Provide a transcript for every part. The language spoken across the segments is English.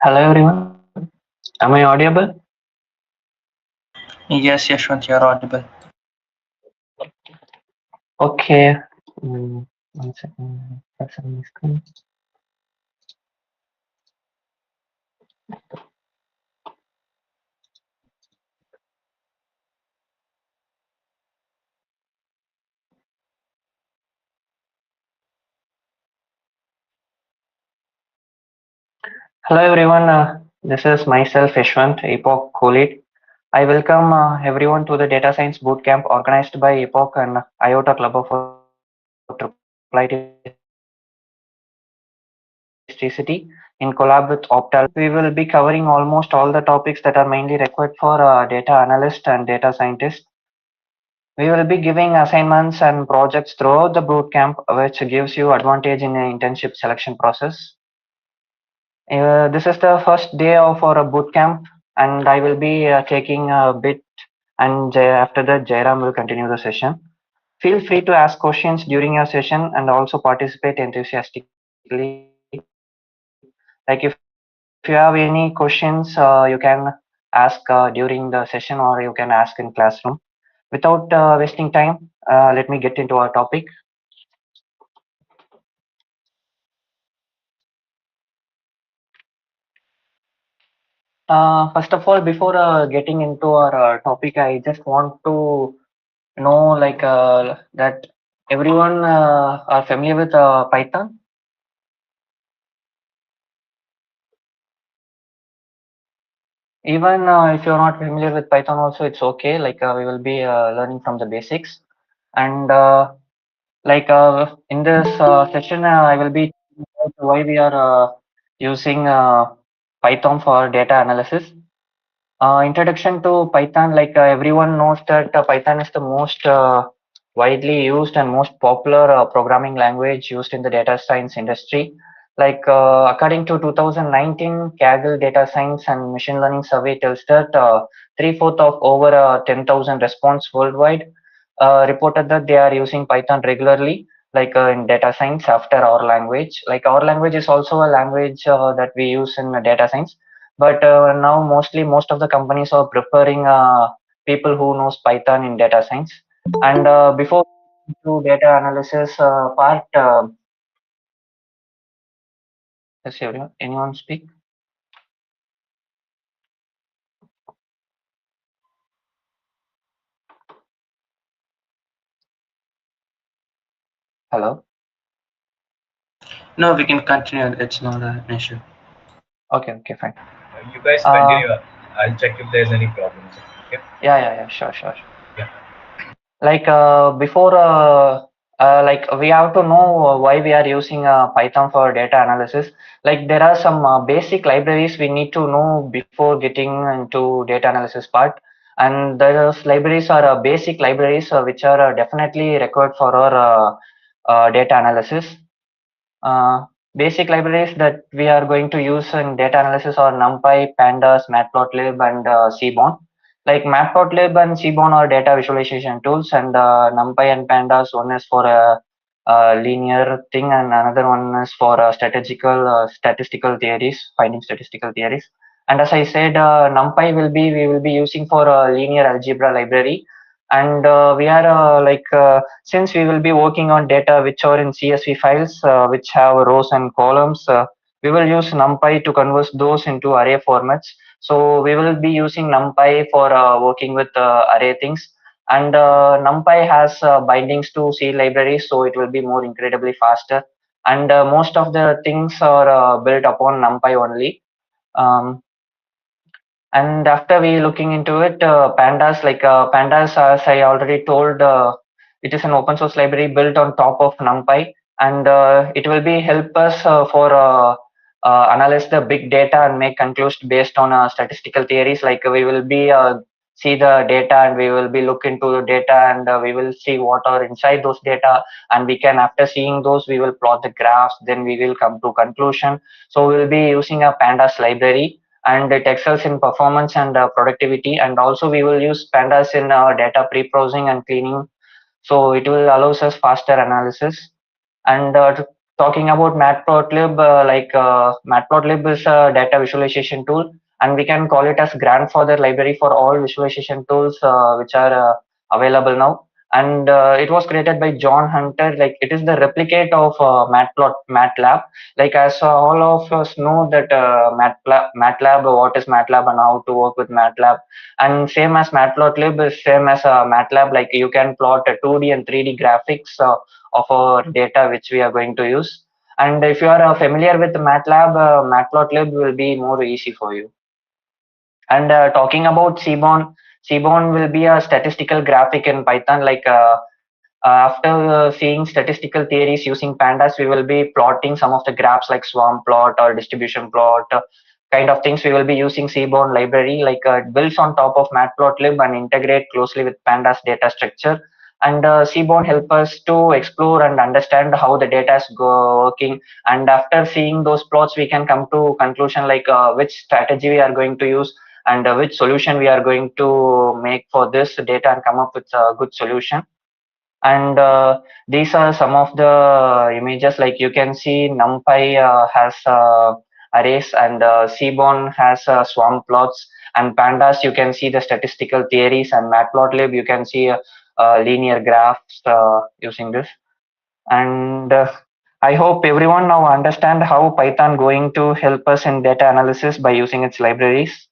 Hello everyone. Am I audible? Yes, Yashwant, you're audible. Okay. One second. Press on my screen. Hello everyone. This is myself Yashwant, Epoch co-lead. I welcome everyone to the Data Science Bootcamp organized by Epoch and IOTA Club of City in collab with Optalpha. We will be covering almost all the topics that are mainly required for data analyst and data scientist. We will be giving assignments and projects throughout the bootcamp, which gives you advantage in the internship selection process. This is the first day of our bootcamp, and I will be taking a bit, and after that, Jairam will continue the session. Feel free to ask questions during your session and also participate enthusiastically. Like if you have any questions, you can ask during the session or you can ask in classroom. Without wasting time, let me get into our topic. First of all, before getting into our topic, I just want to know that everyone are familiar with Python. Even if you're not familiar with Python, also it's okay. We will be learning from the basics, and in this session, I will be talking about why we are using Python for data analysis. Introduction to Python, everyone knows that Python is the most widely used and most popular programming language used in the data science industry. According to 2019 Kaggle Data Science and Machine Learning Survey tells that three-fourths of over 10,000 response worldwide reported that they are using Python regularly, in data science after our language. Like our language is also a language that we use in data science, but now mostly most of the companies are preferring people who knows Python in data science. And before to data analysis part, yes, everyone, anyone speak? Hello. No, we can continue. It's not an issue. Okay, okay, fine. You guys Uh, continue. I'll check if there's any problems. Okay. yeah, sure, sure. Yeah. Before we have to know why we are using Python for data analysis. Like there are some basic libraries we need to know before getting into data analysis part, and those libraries are basic libraries which are definitely required for our data analysis. uh, Basic libraries that we are going to use in data analysis are NumPy, Pandas, Matplotlib, and Seaborn. Like Matplotlib and Seaborn are data visualization tools, and NumPy and Pandas, one is for a linear thing, and another one is for statistical theories, finding statistical theories. And as I said, NumPy we will be using for a linear algebra library, and we are since we will be working on data which are in CSV files, which have rows and columns, we will use NumPy to convert those into array formats. So we will be using NumPy for working with array things. And NumPy has bindings to C libraries, so it will be more incredibly faster. And most of the things are built upon NumPy only. Um, and after we looking into it, Pandas, as I already told, it is an open source library built on top of NumPy, and it will be help us for analyze the big data and make conclusions based on statistical theories. Like we will be see the data, and we will be look into the data, and we will see what are inside those data, and we can, after seeing those, we will plot the graphs, then we will come to conclusion. So we will be using a Pandas library, and it excels in performance and productivity. And also we will use Pandas in data pre-processing and cleaning, so it will allows us faster analysis. And talking about Matplotlib, Matplotlib is a data visualization tool, and we can call it as grandfather library for all visualization tools which are available now. And it was created by John Hunter. Like it is the replicate of MATLAB. Like as all of us know that MATLAB, what is MATLAB and how to work with MATLAB. And same as Matplotlib is same as MATLAB. Like you can plot a 2D and 3D graphics of our data which we are going to use. And if you are familiar with MATLAB, Matplotlib will be more easy for you. And talking about Seaborn will be a statistical graphic in Python. After seeing statistical theories using pandas, we will be plotting some of the graphs like swarm plot or distribution plot, kind of things. We will be using Seaborn library. It builds on top of Matplotlib and integrate closely with pandas data structure. And Seaborn help us to explore and understand how the data is working. And after seeing those plots, we can come to conclusion which strategy we are going to use and which solution we are going to make for this data and come up with a good solution. And these are some of the images. Like you can see NumPy has arrays, and Seaborn has swarm plots, and pandas you can see the statistical theories, and Matplotlib you can see linear graphs using this. And I hope everyone now understand how Python going to help us in data analysis by using its libraries.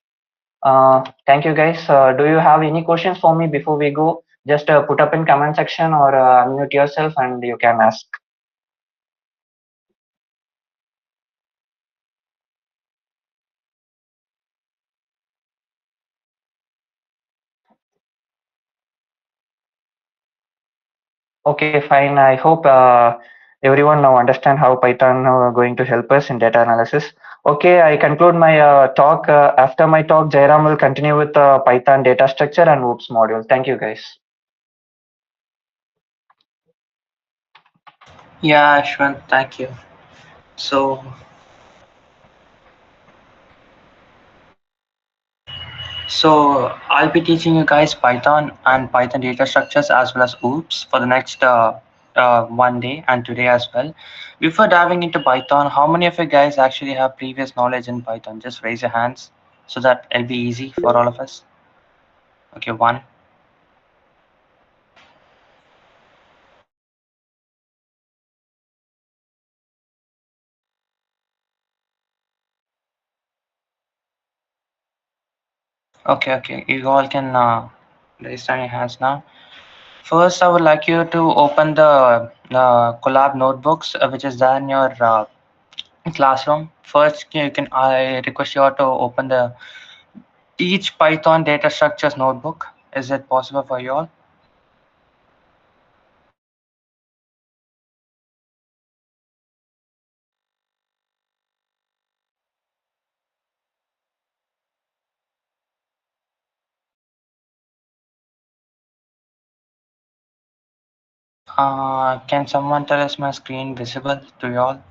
Thank you guys. Do you have any questions for me before we go? Just put up in comment section or unmute yourself and you can ask. Okay, fine. I hope everyone now understand how Python going to help us in data analysis. Okay, I conclude my talk. After my talk, Jairam will continue with Python data structure and OOPS module. Thank you guys. Yeah, Ashwin, thank you. So, I'll be teaching you guys Python and Python data structures as well as OOPS for the next one day and today as well. Before diving into Python, how many of you guys actually have previous knowledge in Python? Just raise your hands so that it'll be easy for all of us. Okay, one. Okay, you all can raise down your hands now. First, I would like you to open the collab notebooks, which is there in your classroom. First, you can. I request you all to open the Teach Python Data Structures notebook. Is it possible for you all? Can someone tell us my screen visible to you all?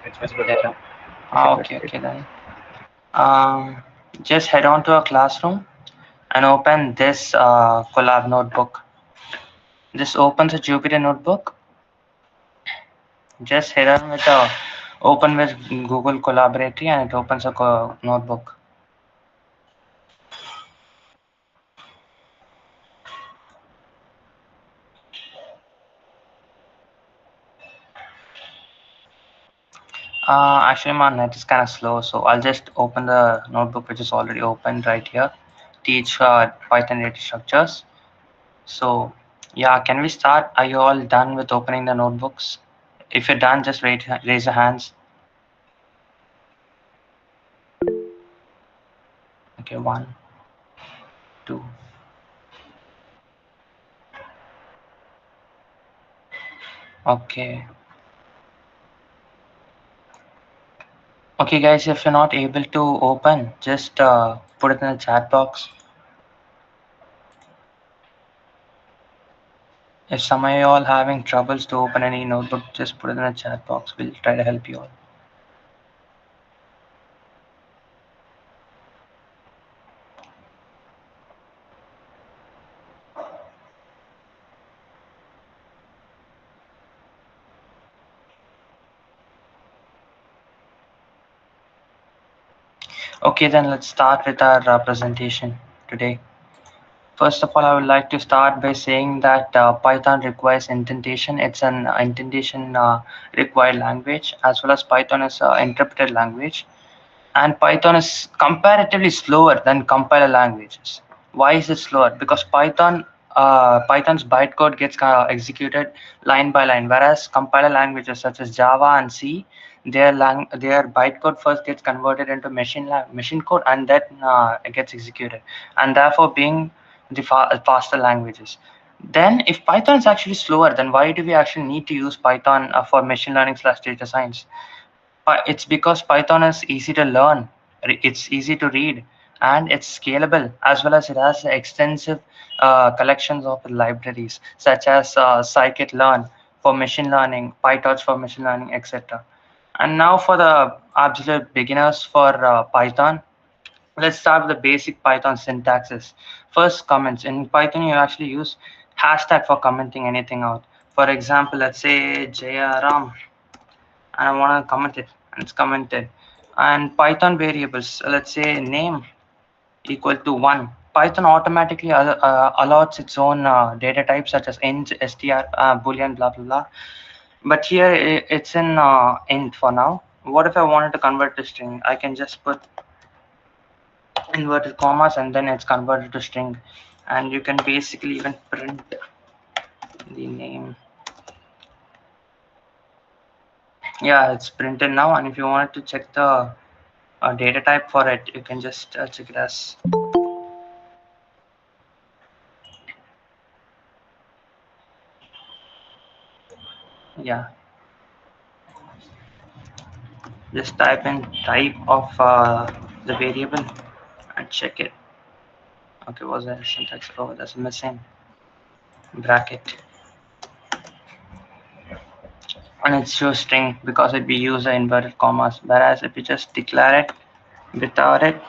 It's visible. Yeah. Okay then. Um, just head on to a classroom and open this collab notebook. This opens a Jupyter notebook. Just head on with a open with Google Collaboratory and it opens a notebook. Actually, my net is kind of slow, so I'll just open the notebook which is already opened right here. Teach Python data structures. So, yeah, can we start? Are you all done with opening the notebooks? If you're done, just raise your hands. Okay, one, two. Okay. Okay, guys, if you're not able to open, just put it in the chat box. If some of you all having troubles to open any notebook, just put it in the chat box. We'll try to help you all. Okay, then let's start with our presentation today. First of all, I would like to start by saying that Python requires indentation. It's an indentation required language, as well as Python is an interpreted language. And Python is comparatively slower than compiler languages. Why is it slower? Because Python's bytecode gets executed line by line, whereas compiler languages such as Java and C, their bytecode first gets converted into machine code and then it gets executed, and therefore being the faster languages. Then, if Python is actually slower, then why do we actually need to use Python for machine learning / data science? It's because Python is easy to learn, it's easy to read, and it's scalable, as well as it has extensive collections of libraries such as scikit-learn for machine learning, PyTorch for machine learning, etc. And now for the absolute beginners for Python, let's start with the basic Python syntaxes. First, comments. In Python, you actually use hashtag for commenting anything out. For example, let's say Jayaram, and I want to comment it, and it's commented. And Python variables, let's say name equal to 1. Python automatically allots its own data types such as int, str, boolean, blah blah blah. But here it's in int for now. What if I wanted to convert to string? I can just put inverted commas and then it's converted to string, and you can basically even print the name. Yeah, it's printed now, and if you wanted to check the data type for it, you can just check it as yeah, just type in type of the variable and check it. Okay, was there syntax? Oh, that's missing bracket, and it shows string because we use the inverted commas, whereas if you just declare it without it,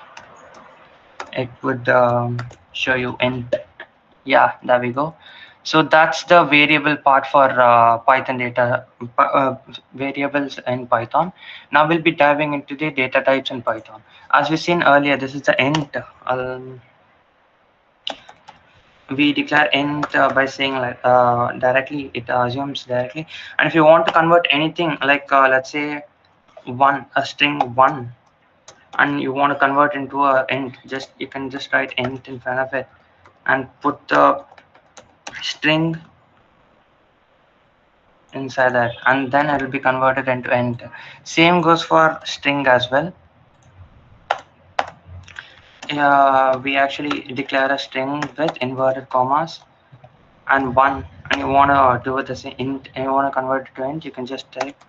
it would show you int. Yeah, there we go. So that's the variable part for Python data, variables in Python. Now we'll be diving into the data types in Python. As we seen earlier, this is the int. We declare int by saying like directly, it assumes directly. And if you want to convert anything like let's say a string 1, and you want to convert into a int, just you can just write int in front of it and put the string inside that, and then it will be converted into int. Same goes for string as well. We actually declare a string with inverted commas and 1, and you want to do it the same int, and you want to convert it to int, you can just type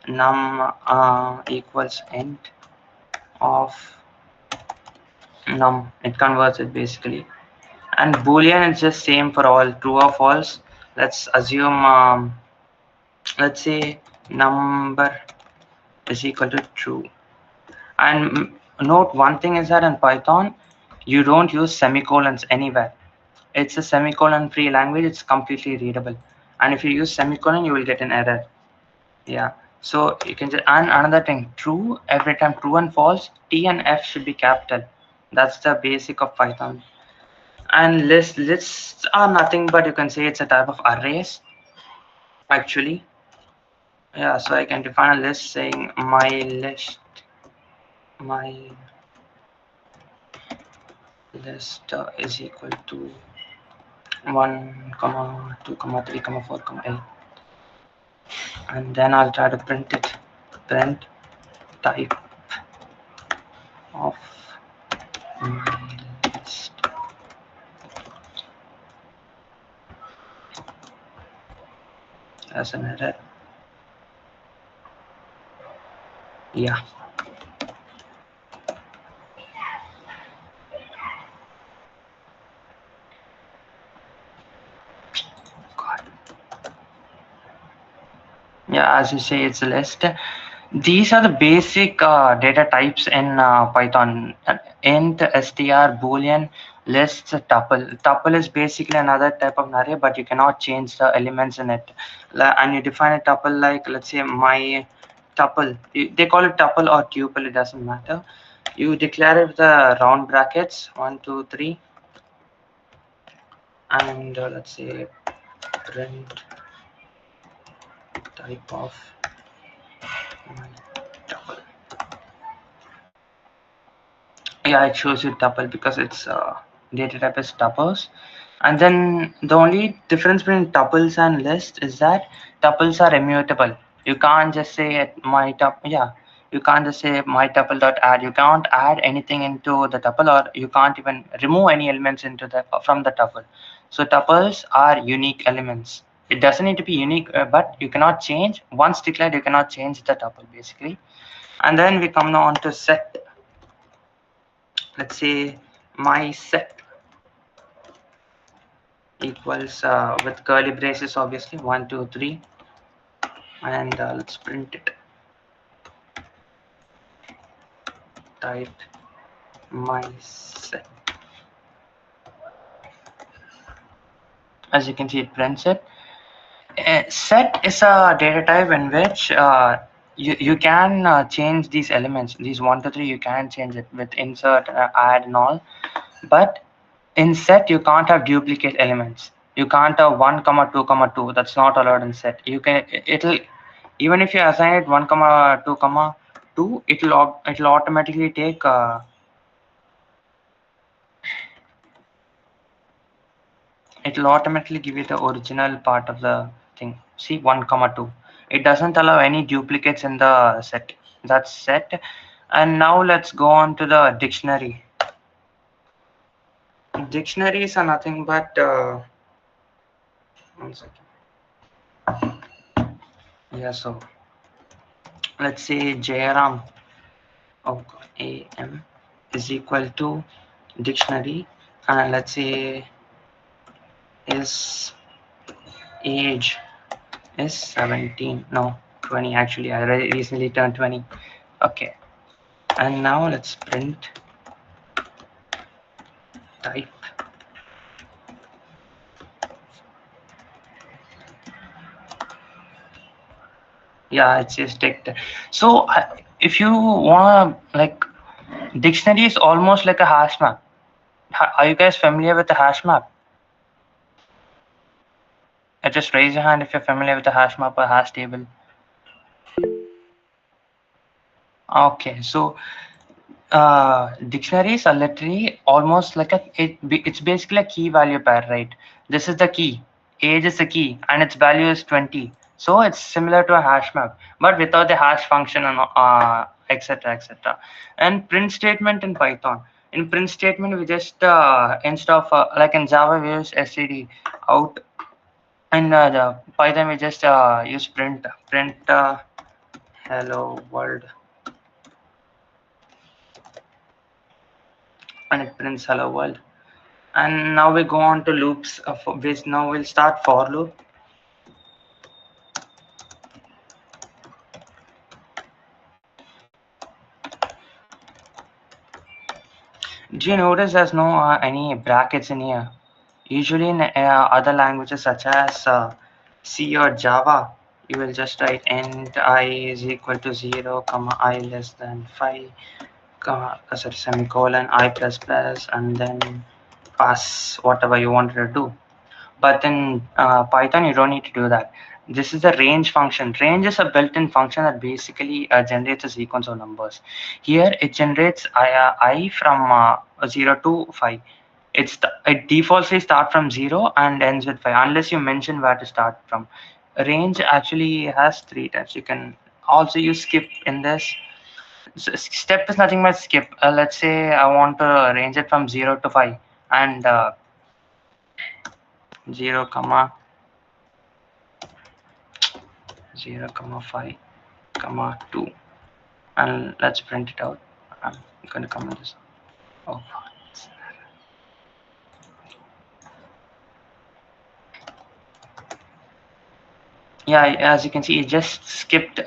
num equals int of num. It converts it basically. And boolean is just same for all, true or false. Let's assume let's say number is equal to true. And note one thing is that in Python, you don't use semicolons anywhere. It's a semicolon free language. It's completely readable. And if you use semicolon, you will get an error. Yeah. So you can just, and another thing, true, every time true and false, T and F should be capital. That's the basic of Python. And lists are nothing but you can say it's a type of arrays actually. Yeah, so I can define a list saying my list is equal to 1 comma 2 comma 3 comma 4 comma 8, and then I'll try to print it. Print type of my list. As an error. Yeah. God. Yeah, as you say, it's a list. These are the basic data types in Python. Int, str, boolean, lists, tuple. Tuple is basically another type of an array, but you cannot change the elements in it. And you define a tuple like, let's say, my tuple. They call it tuple or tuple, it doesn't matter. You declare it with the round brackets 1, 2, 3, and let's say print type of my tuple. Yeah, it shows you tuple because it's data type is tuples. And then the only difference between tuples and list is that tuples are immutable. You can't just say my tuple. Yeah, you can't just say my tuple dot add. You can't add anything into the tuple, or you can't even remove any elements into the from the tuple. So tuples are unique elements. It doesn't need to be unique, but you cannot change once declared. You cannot change the tuple basically. And then we come now on to set. Let's say my set equals with curly braces obviously 1, 2, 3, and let's print it. Type my set. As you can see, it prints it. Set is a data type in which you can change these elements, these 1 to 3. You can change it with insert, add, and all. But in set, you can't have duplicate elements. You can't have 1 comma 2 comma 2. That's not allowed in set. You can it'll even if you assign it 1 comma 2 comma 2, it'll automatically take it'll automatically give you the original part of the thing. See, 1 comma 2. It doesn't allow any duplicates in the set. That's set. And now let's go on to the dictionary. Dictionaries are nothing but 1 second. Yeah, so let's say Jairam, oh god, AM is equal to dictionary, and let's say his age is 17, no 20. Actually, I recently turned 20. Okay, and now let's print type. Yeah, it's just text. So if you wanna, like, dictionary is almost like a hash map. Are you guys familiar with the hash map? Just raise your hand if you're familiar with the hash map or hash table. Okay, so dictionaries are literally almost like it's basically a key value pair, right? This is the key, age is the key, and its value is 20. So it's similar to a hash map, but without the hash function and etc etc. And print statement in Python. In print statement, we just instead of like in Java we use std out. In the Python we just use print hello world, and it prints hello world. And now we go on to loops of which now we'll start for loop. Do you notice there's no any brackets in here? Usually in other languages such as C or Java, you will just write int I is equal to 0 comma I less than 5 comma sorry, semicolon I plus plus, and then pass whatever you wanted to do. But in Python, you don't need to do that. This is the range function. Range is a built-in function that basically generates a sequence of numbers. Here, it generates I from 0 to 5. It defaultly start from 0 and ends with 5, unless you mention where to start from. Range actually has 3 types. You can also use skip in this. So step is nothing but skip. Let's say I want to range it from 0 to 5, and 0 comma 0 comma 5 comma 2, and let's print it out. I'm going to comment this. Oh, yeah, as you can see, it just skipped 2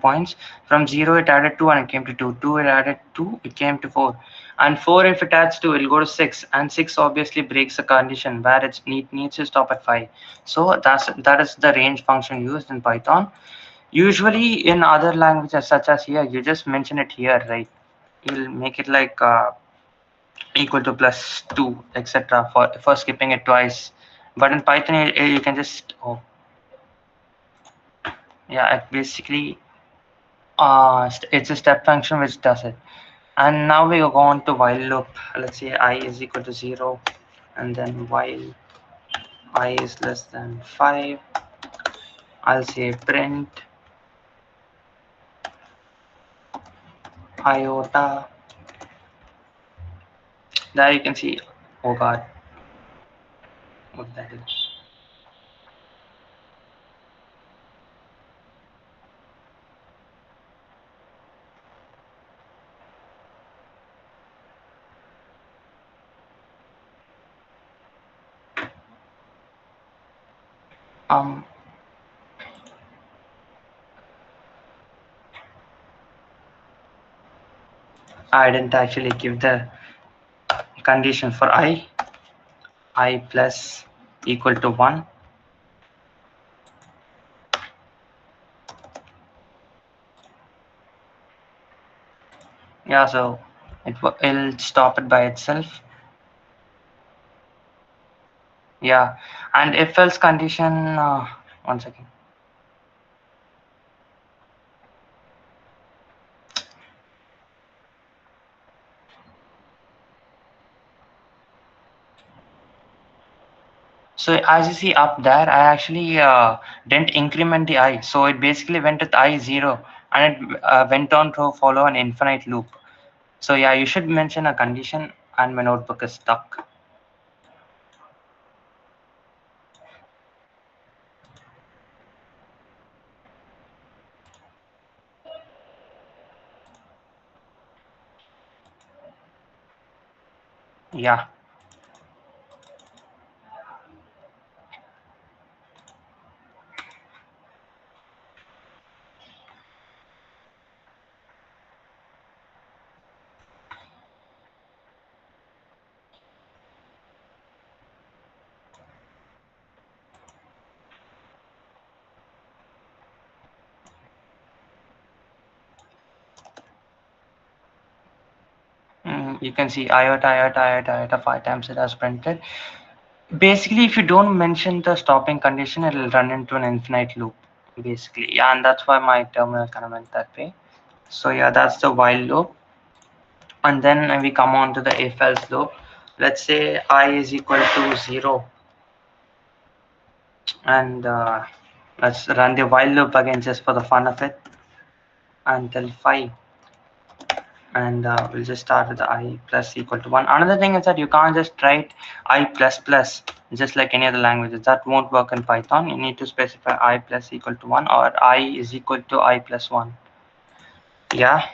points. From 0 it added 2 and it came to 2. 2 it added 2, it came to 4, and 4, if it adds 2, it'll go to 6, and 6 obviously breaks the condition where it needs to stop at 5. So that is the range function used in Python. Usually in other languages such as here, you just mention it here, right? you'll make it like equal to plus 2, etc. For skipping it twice. But in Python, you can just, oh yeah, it basically it's a step function which does it. And now we go on to while loop. Let's say I is equal to 0, and then while I is less than 5, I'll say print iota. There you can see, oh god, what that is. Um, I didn't actually give the condition for I plus equal to 1. Yeah, so it'll stop it by itself. Yeah, and if else condition, 1 second. So as you see up there, I actually didn't increment the I. So it basically went with I0, and it went on to follow an infinite loop. So yeah, you should mention a condition, and my notebook is stuck. Yeah. You can see iota, iota, iota, iota 5 times it has printed. Basically, if you don't mention the stopping condition, it'll run into an infinite loop. Basically, yeah, and that's why my terminal kind of went that way. So yeah, that's the while loop. And then we come on to the if else loop. Let's say I is equal to 0, and let's run the while loop again just for the fun of it until 5, and we'll just start with the I plus equal to 1. Another thing is that you can't just write I plus plus just like any other languages. That won't work in Python. You need to specify I plus equal to 1 or I is equal to I plus 1. Yeah,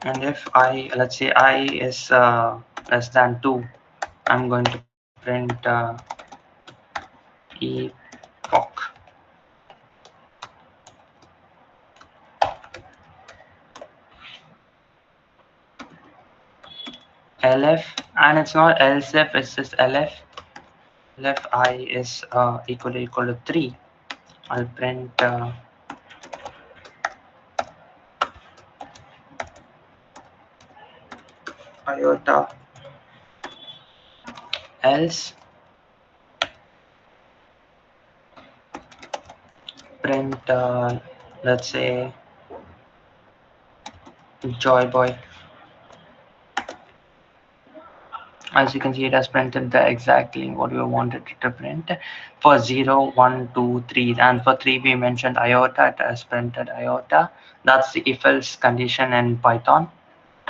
and if I, let's say I is less than 2, I'm going to print epoch. LF, and it's not else if, it's just LF. LF I is equal to 3. I'll print iota else print let's say joy boy. As you can see, it has printed the exactly what we wanted it to print for 0, 1, 2, 3, and for 3 we mentioned iota. It has printed iota. That's the if else condition in Python,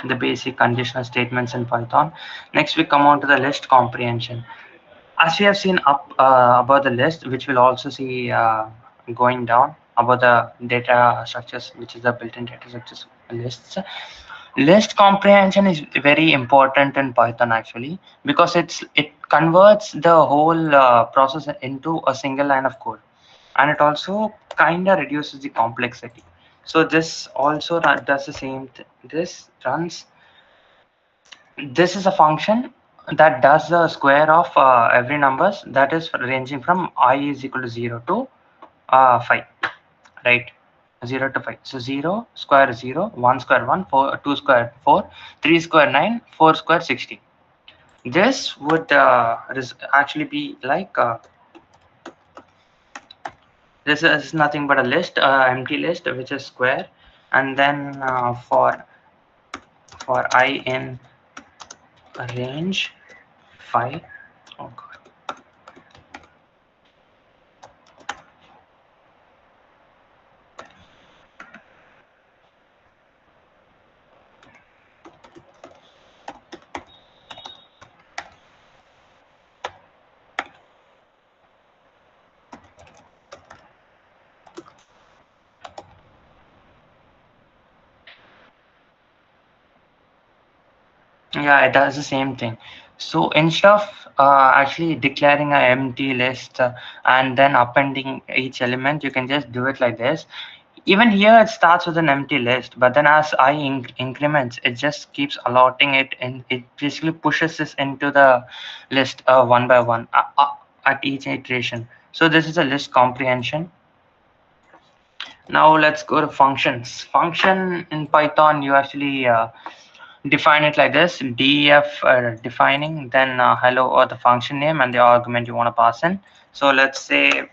the basic conditional statements in Python. Next we come on to the list comprehension. As we have seen up about the list, which we'll also see going down about the data structures, which is the built-in data structures lists. List comprehension is very important in Python actually, because it converts the whole process into a single line of code, and it also kind of reduces the complexity. So this also does the same. This runs. This is a function that does the square of every numbers, that is ranging from I is equal to 0 to 5, right? 0 to 5. So 0 square 0, 1 square 1, 4, 2 square 4, 3 square 9, 4 square 16. This would actually be like this is nothing but a list, empty list which is square, and then for I in a range 5. Oh god. Yeah, it does the same thing. So instead of actually declaring an empty list and then appending each element, you can just do it like this. Even here, it starts with an empty list, but then as I increments, it just keeps allotting it, and it basically pushes this into the list one by one at each iteration. So this is a list comprehension. Now let's go to functions. Function in Python, you actually define it like this: def defining, then hello or the function name and the argument you want to pass in. So let's say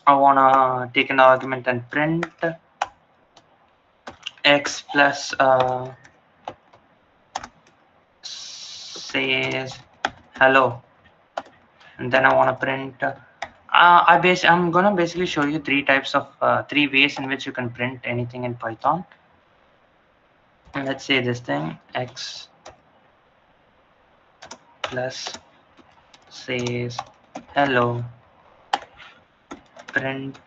I want to take an argument and print x plus says hello, and then I want to print I'm gonna basically show you three ways in which you can print anything in Python. And let's say this thing x plus says hello, print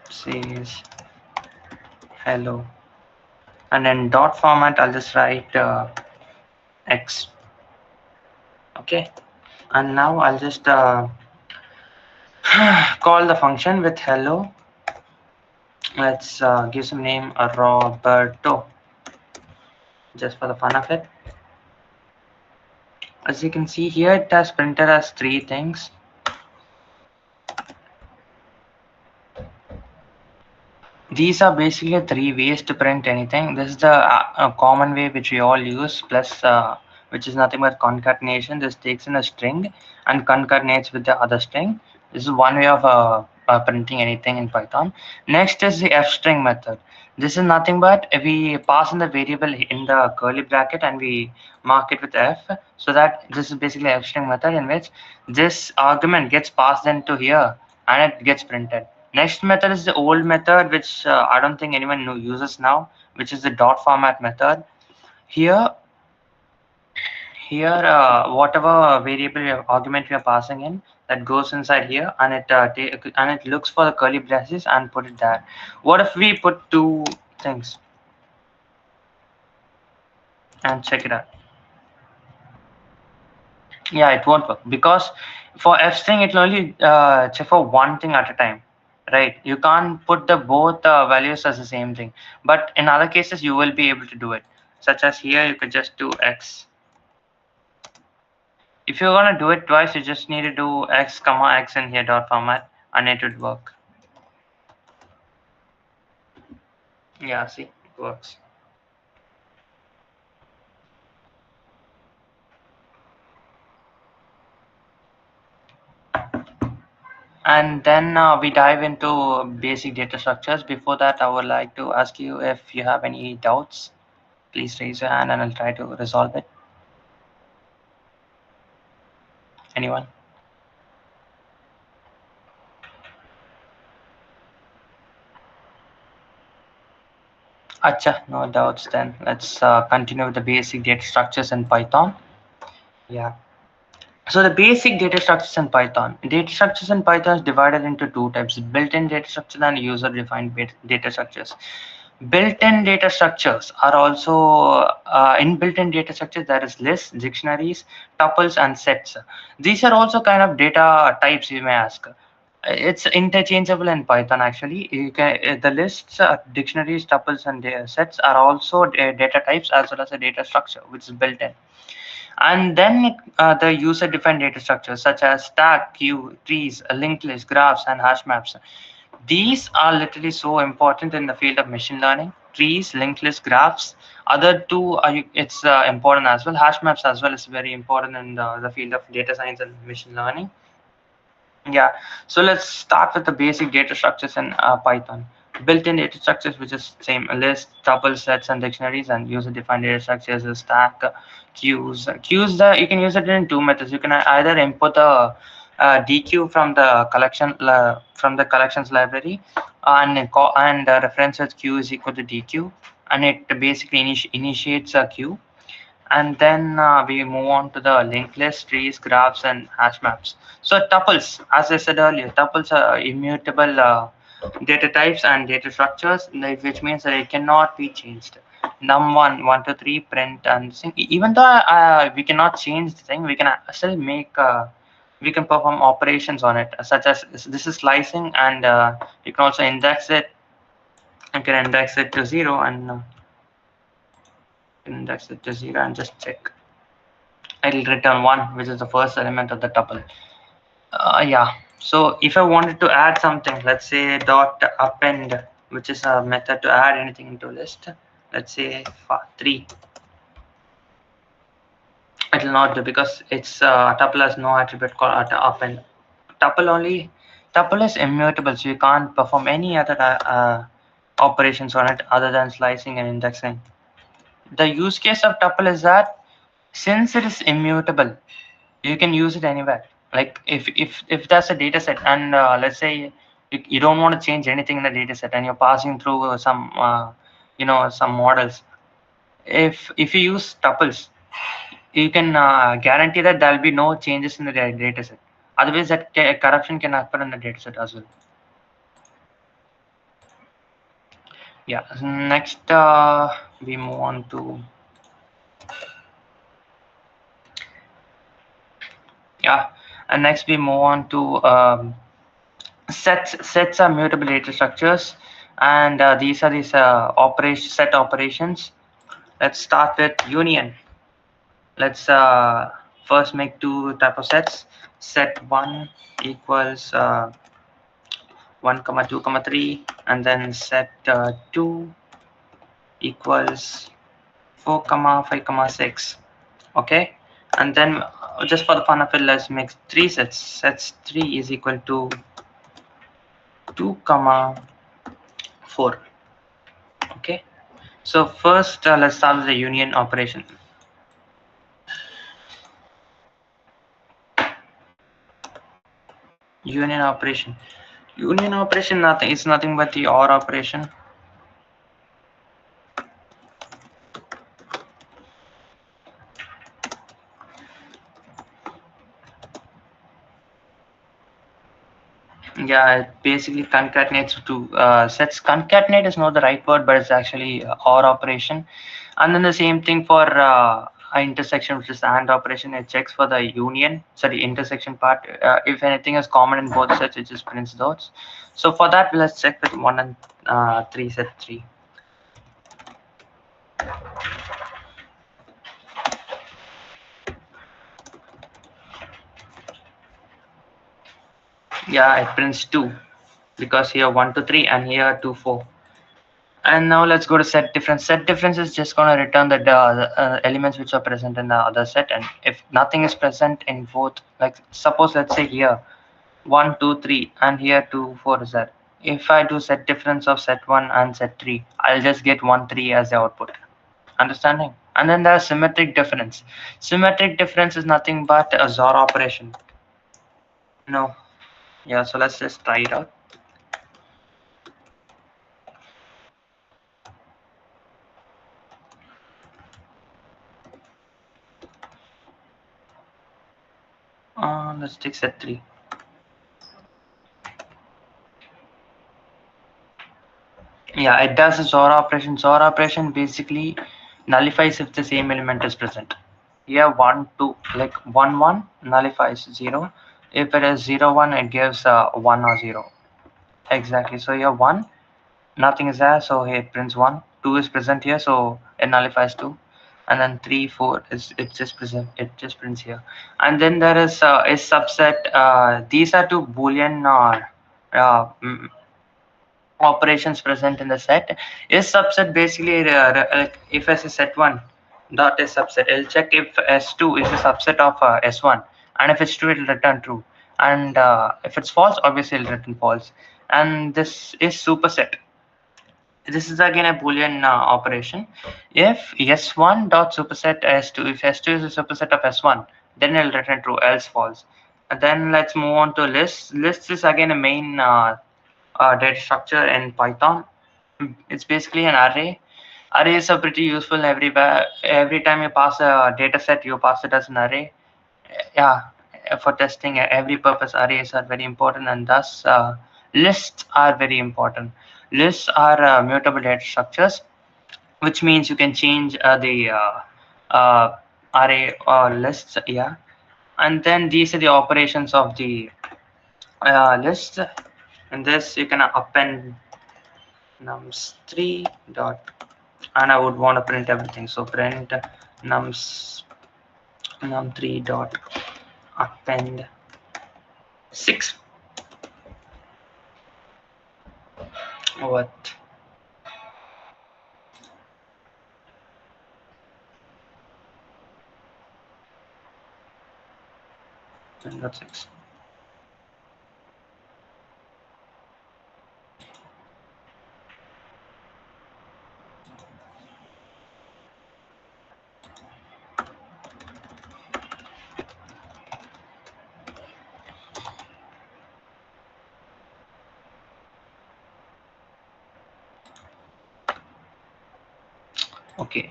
says hello, and in dot format I'll just write x. Okay, and now I'll just call the function with hello. Let's give some name Roberto, just for the fun of it. As you can see here, it has printed as three things. These are basically three ways to print anything. This is the common way which we all use, plus which is nothing but concatenation. This takes in a string and concatenates with the other string. This is one way of printing anything in Python. Next is the f-string method. This is nothing but we pass in the variable in the curly bracket and we mark it with f, so that this is basically f-string method in which this argument gets passed into here and it gets printed. Next method is the old method, which I don't think anyone uses now, which is the dot format method. Here, whatever variable argument we are passing in, that goes inside here, and it looks for the curly braces and put it there. What if we put two things and check it out? Yeah, it won't work because for f string it will only check for one thing at a time, right? You can't put the both values as the same thing, but in other cases you will be able to do it, such as here you could just do x. If you're gonna do it twice, you just need to do x comma x in here dot format and it would work. Yeah, see, it works. And then we dive into basic data structures. Before that, I would like to ask you if you have any doubts. Please raise your hand and I'll try to resolve it. Anyone? Acha, no doubts then. Let's continue with the basic data structures in Python. Yeah. So the basic data structures in Python. Data structures in Python is divided into two types: built-in data structures and user-defined data structures. Built-in data structures are also in built-in data structures there is lists, dictionaries, tuples, and sets. These are also kind of data types, you may ask. It's interchangeable in Python actually. You can the lists, dictionaries, tuples, and data sets are also data types as well as a data structure which is built in. And then the user-defined data structures such as stack, queue, trees, linked list, graphs, and hash maps. These are literally so important in the field of machine learning. Trees, linked list, graphs. Other two are it's important as well. Hash maps as well is very important in the field of data science and machine learning. Yeah, so let's start with the basic data structures in Python. Built-in data structures, which is same a list, tuple sets, and dictionaries, and user-defined data structures is stack, queues. Queues, you can use it in two methods. You can either input a, DQ from the collections library, and reference with queue is equal to DQ, and it basically initiates a queue, and then we move on to the linked list, trees, graphs, and hash maps. So tuples, as I said earlier, tuples are immutable data types and data structures, which means that it cannot be changed. Num1, 1 to 3, print, and even though we cannot change the thing, we can still make we can perform operations on it, such as this is slicing, and you can also index it. You can index it to 0 and just check. It'll return 1, which is the first element of the tuple. Yeah, so if I wanted to add something, let's say dot append, which is a method to add anything into a list. Let's say 3. It'll not do because it's tuple has no attribute called append. Tuple is immutable, so you can't perform any other operations on it other than slicing and indexing. The use case of tuple is that since it is immutable, you can use it anywhere. Like if that's a data set, and let's say you don't want to change anything in the data set, and you're passing through some some models. If you use tuples, you can guarantee that there'll be no changes in the data set. Otherwise, that corruption can occur in the data set as well. Yeah. Next, we move on to and next we move on to sets are mutable data structures, and these are these set operations. Let's start with union. Let's first make two type of sets. Set 1 equals 1 comma 2 comma 3, and then set 2 equals 4 comma 5 comma 6. Okay, and then just for the fun of it, let's make 3 sets. Sets 3 is equal to 2 comma 4. Okay, so first let's start with the union operation. Union operation nothing, it's nothing but the OR operation. Yeah, it basically concatenates two sets. Concatenate is not the right word, but it's actually OR operation. And then the same thing for intersection, which is the AND operation. It checks for the intersection part. If anything is common in both sets, it just prints those. So for that, let's check with 1 and 3, set 3. Yeah, it prints 2 because here 1 to 3 and here 2 4. And now let's go to set difference. Set difference is just going to return the elements which are present in the other set, and if nothing is present in both, like suppose let's say here 1 2 3 and here 2 4 is there. If I do set difference of set 1 and set 3, I'll just get 1 3 as the output. Understanding? And then there's symmetric difference. Symmetric difference is nothing but a XOR operation. No. Yeah, so let's just try it out. Let's take set 3. Yeah, it does a XOR operation. XOR operation basically nullifies if the same element is present. Here 1 2, like 1 1 nullifies 0. If it is 0 1, it gives 1 or 0. Exactly. So here 1, nothing is there, so here it prints 1. 2 is present here, so it nullifies 2. And then 3 4 is it just present, it just prints here. And then there is subset. These are two boolean uh, mm, operations present in the set. Is subset basically like if S is set1 dot is subset, it'll check if S2 is a subset of S1, and if it's true, it'll return true, and if it's false, obviously it'll return false. And this is superset. This is again a boolean operation. If S1 dot superset S2, if S2 is a superset of S1, then it'll return true, else false. And then let's move on to lists. Lists is again a main data structure in Python. It's basically an array. Arrays are pretty useful everywhere. Every time you pass a data set, you pass it as an array. Yeah, for testing every purpose, arrays are very important, and thus lists are very important. Lists are mutable data structures, which means you can change the array or lists. Yeah, and then these are the operations of the list. In this, you can append nums3 dot, and I would want to print everything, so print num3 dot append 6. What? Dot 6. Okay.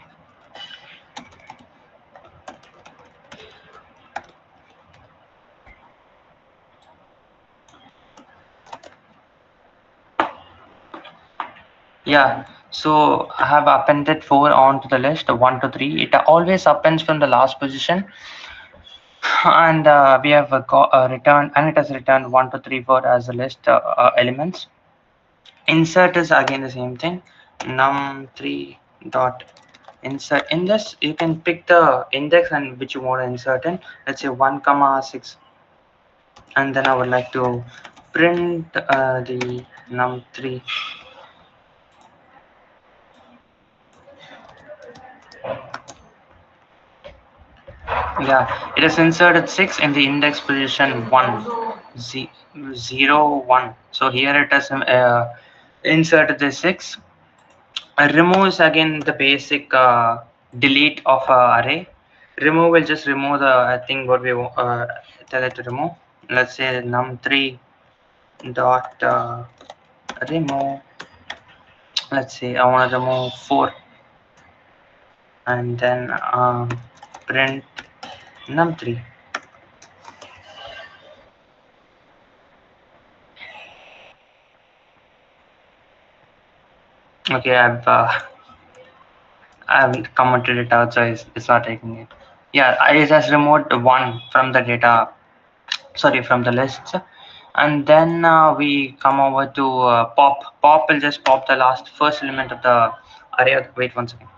Yeah, so I have appended 4 onto the list, 1 to 3. It always appends from the last position, and we have returned, and it has returned 1 to 3 4 as the list elements. Insert is again the same thing, num3 dot insert. In this, you can pick the index and which you want to insert in. Let's say 1 comma 6, and then I would like to print the num3. Yeah, it has inserted 6 in the index position 0 1. So here it has inserted the 6. Remove is again the basic delete of array. Remove will just remove the thing what we tell it to remove. Let's say num3 dot remove. Let's say I want to remove 4, and then print num3. Okay, I've commented it out, so it's not taking it. Yeah, I just removed 1 from the data, sorry, from the lists. And then we come over to pop. Pop will just pop the first element of the array. Wait 1 second.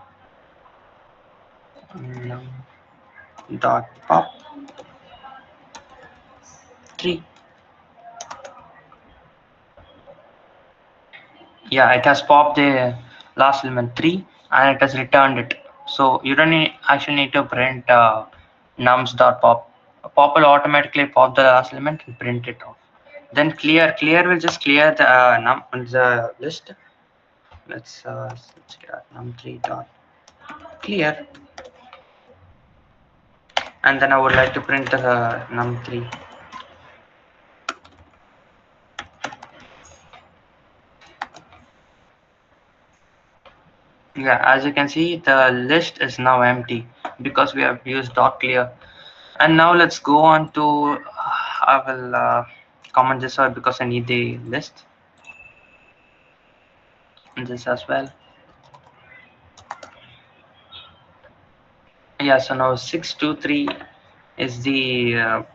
Dot pop 3. Yeah, it has popped the last element 3, and it has returned it. So you don't actually need to print nums dot pop. Pop will automatically pop the last element and print it off. Then clear will just clear the list. Let's get num3 dot clear, and then I would like to print the num3. Yeah, as you can see, the list is now empty because we have used dot clear. And now let's go on to I will comment this out because I need the list, and this as well. Yeah, so now 623 is the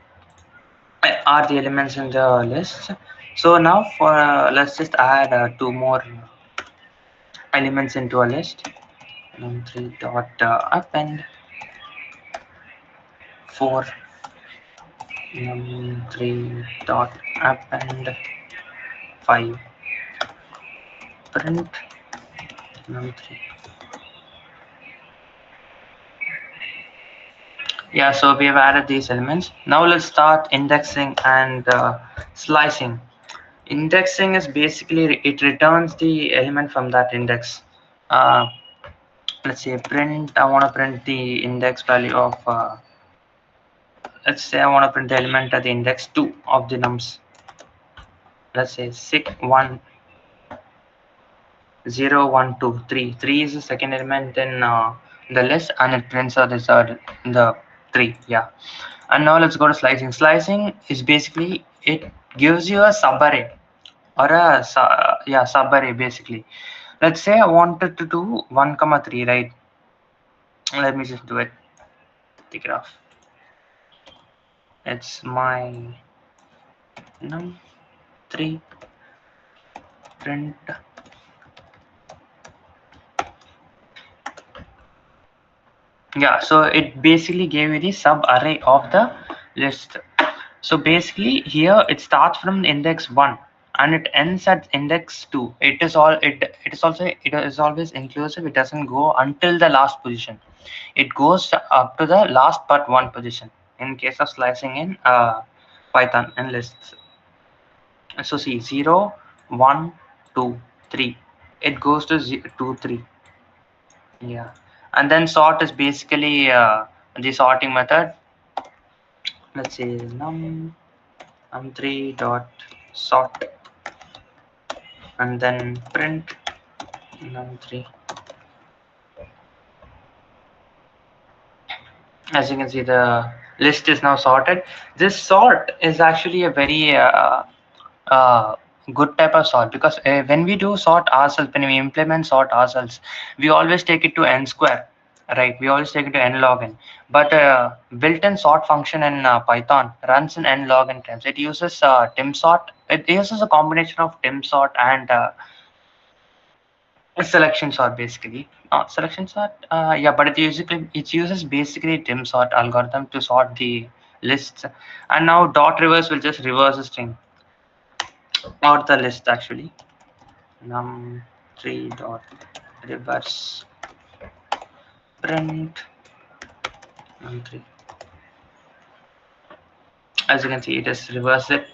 are the elements in the list. So now for let's just add two more elements into a list. Num3 dot append 4, num3 dot append 5, print num3. Yeah, so we have added these elements. Now let's start indexing and slicing. Indexing is basically it returns the element from that index. Uh, let's say print. I want to print the index value of. Let's say I want to print the element at the index 2 of the nums. Let's say 6 1 0 1 2 3. 3 is the second element in the list, and it prints out the 3. Yeah. And now let's go to slicing. Slicing is basically it gives you a subarray or a subarray basically. Let's say I wanted to do 1 comma 3, right? Let me just do it. The graph. It's my num3 print. Yeah, so it basically gave you the sub array of the list. So basically here it starts from index 1 and it ends at index 2. It is always inclusive. It doesn't go until the last position. It goes up to the last but 1 position in case of slicing in Python and lists. So see 0 1 2 3, it goes to 2 3. Yeah, and then sort is basically the sorting method. Let's say num3 dot sort and then print num3. As you can see, the list is now sorted. This sort is actually a very uh, good type of sort, because when we do sort ourselves, when we implement sort ourselves, we always take it to n square, right? We always take it to n log n. But built-in sort function in Python runs in n log n times. It uses tim sort. It uses a combination of tim sort and selection sort basically. Not selection sort, yeah, but it uses basically tim sort algorithm to sort the lists. And now dot reverse will just reverse the string or the list actually. Num3 dot reverse print num3. As you can see, it is reverse it.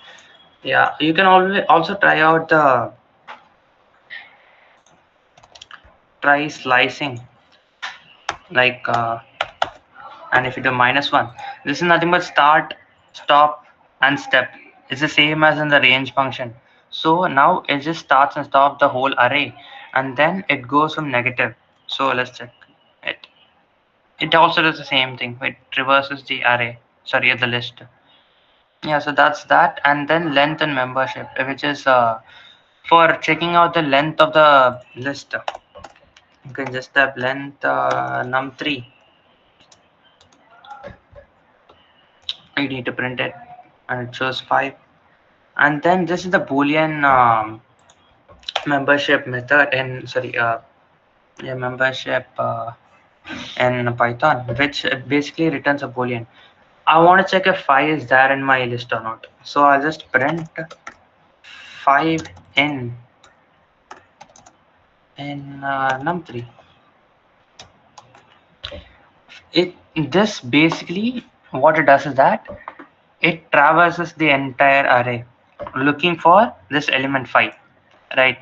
Yeah, you can always also try out the try slicing, like and if you do -1, this is nothing but start, stop, and step. It's the same as in the range function. So now it just starts and stops the whole array, and then it goes from negative. So let's check it. It also does the same thing. It reverses the array, sorry, the list. Yeah, so that's that. And then length and membership, which is for checking out the length of the list. You can just type length num3. You need to print it, and it shows 5. And then this is the boolean membership method in membership in Python, which basically returns a boolean. I want to check if 5 is there in my list or not. So I'll just print 5 in num3. This basically what it does is that it traverses the entire array looking for this element 5, right?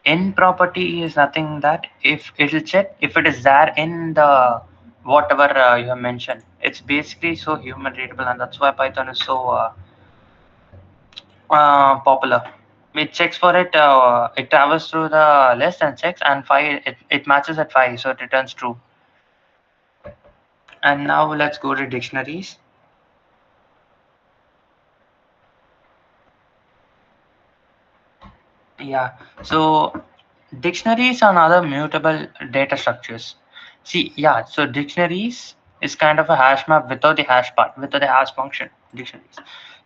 In property is nothing that if it will check if it is there in the whatever you have mentioned. It's basically so human readable, and that's why Python is so popular. It checks for it. It travels through the list and checks, and 5 it matches at 5, so it returns true. And now let's go to dictionaries. Yeah, so dictionaries are other mutable data structures. See, yeah, so dictionaries is kind of a hash map without the hash part, without the hash function. Dictionaries.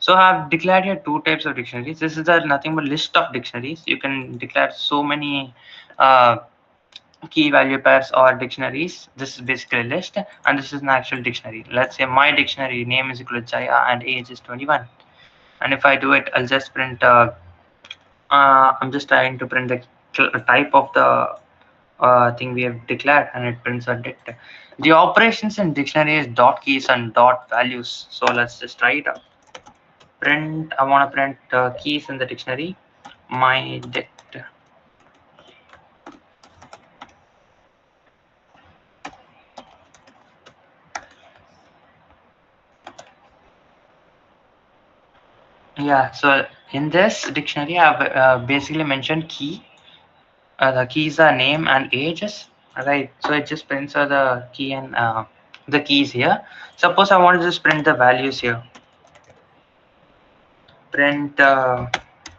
So I've declared here two types of dictionaries. This is a nothing but list of dictionaries. You can declare so many uh, key value pairs or dictionaries. This is basically a list, and this is an actual dictionary. Let's say my dictionary name is equal to Jaya and age is 21. And if I do it, I'll just print. I'm just trying to print the type of the thing we have declared, and it prints a dict. The operations in dictionary is dot keys and dot values. So let's just try it out. Print. I want to print keys in the dictionary. My dict. Yeah. So in this dictionary, I've basically mentioned key. The keys are name and ages. Right. So it just prints the key and the keys here. Suppose I want to just print the values here. Print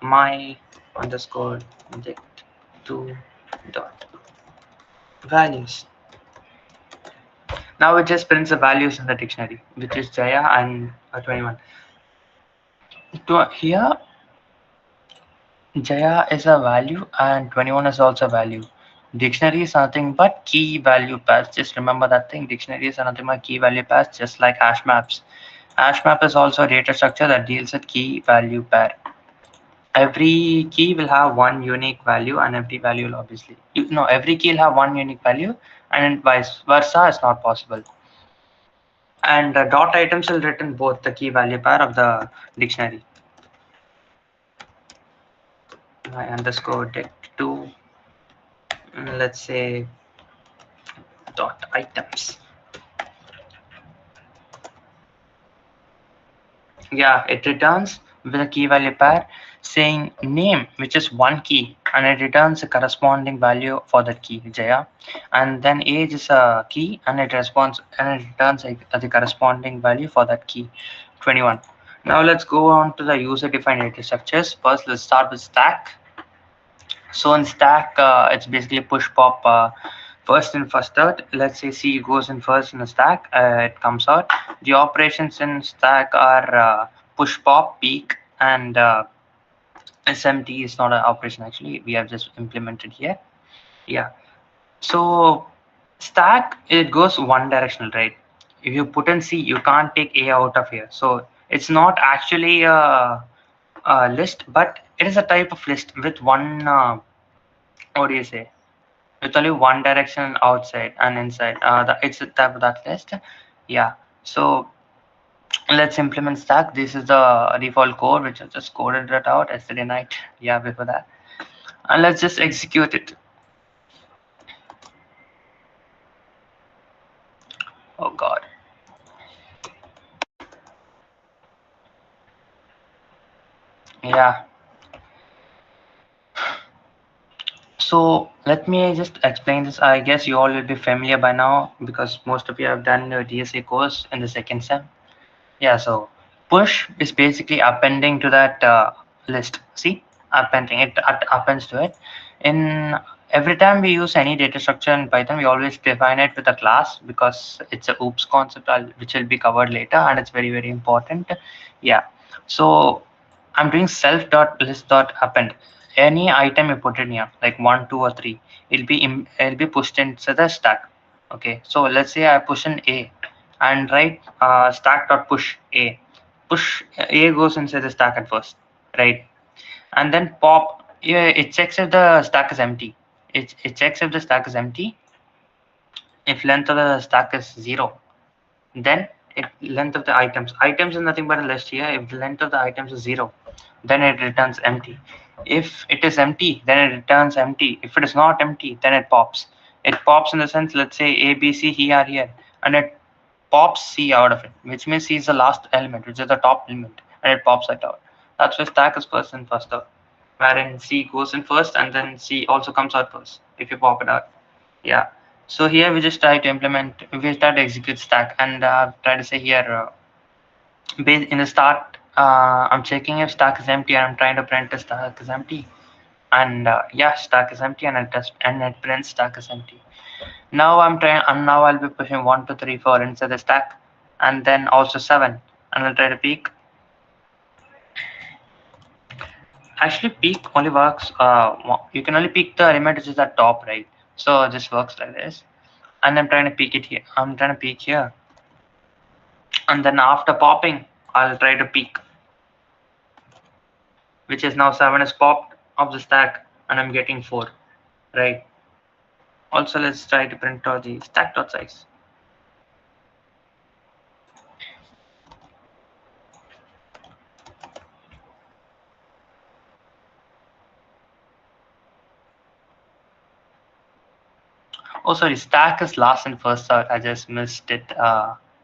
my underscore dict to dot values. Now it just prints the values in the dictionary, which is Jaya and 21. To here, Jaya is a value and 21 is also a value. Dictionary is nothing but key value pairs. Just remember that thing. Dictionaries are nothing but key value pairs, just like hash maps. Hash map is also a data structure that deals with key value pair. Every key will have one unique value, and every value will obviously every key will have one unique value, and vice versa is not possible. And dot items will return both the key value pair of the dictionary. My underscore dict to, let's say, dot items. Yeah, it returns with a key value pair saying name, which is one key, and it returns a corresponding value for that key, Jaya. And then age is a key, and it responds and it returns the corresponding value for that key, 21. Now let's go on to the user-defined data structures. First, let's start with stack. So in stack, it's basically push pop first in first out. Let's say C goes in first in the stack, it comes out. The operations in stack are push pop, peek, and SMT is not an operation actually. We have just implemented here. Yeah. So stack, it goes one directional, right? If you put in C, you can't take A out of here. So it's not actually a list, but it is a type of list with one. What do you say? With only one direction outside and inside. It's a type of that list. Yeah. So let's implement stack. This is the default code which I just coded it out yesterday night. Yeah, before that. And let's just execute it. Oh God. Yeah. So let me just explain this. I guess you all will be familiar by now because most of you have done your DSA course in the second sem. Yeah, so push is basically appending to that list. See, appending it appends to it. In every time we use any data structure in Python, we always define it with a class because it's a oops concept which will be covered later, and it's very very important. Yeah, so I'm doing self dot list dot append. Any item you put in here, like 1, 2, or 3, it'll be pushed into the stack. Okay, so let's say I push in A and write stack dot push A. Push A goes inside the stack at first, right? And then pop. Yeah, it checks if the stack is empty. It checks if the stack is empty. If length of the stack is 0, then it length of the items is nothing but a list here. If the length of the items is 0, then it returns empty. If it is empty, then it returns empty. If it is not empty, then it pops in the sense, let's say A, B, C, he are here, and it pops C out of it, which means C is the last element, which is the top element, and it pops that out. That's why stack is first in first out, wherein C goes in first and then C also comes out first if you pop it out. Yeah. So here we just try to implement, we try to execute stack, and try to say here in the start, I'm checking if stack is empty, and I'm trying to print the stack is empty, and yeah, stack is empty, and it prints stack is empty. Now I'm trying, and now I'll be pushing 1, 2, 3, 4 inside the stack, and then also 7, and I'll try to peek. Actually, peak only works. You can only peak the element which is at top, right? So this works like this, and I'm trying to peak it here. I'm trying to peak here, and then after popping, I'll try to peak, which is now 7 is popped of the stack, and I'm getting 4, right? Also, let's try to print out the stack.size. Oh, sorry, stack is last and first out. I just missed it.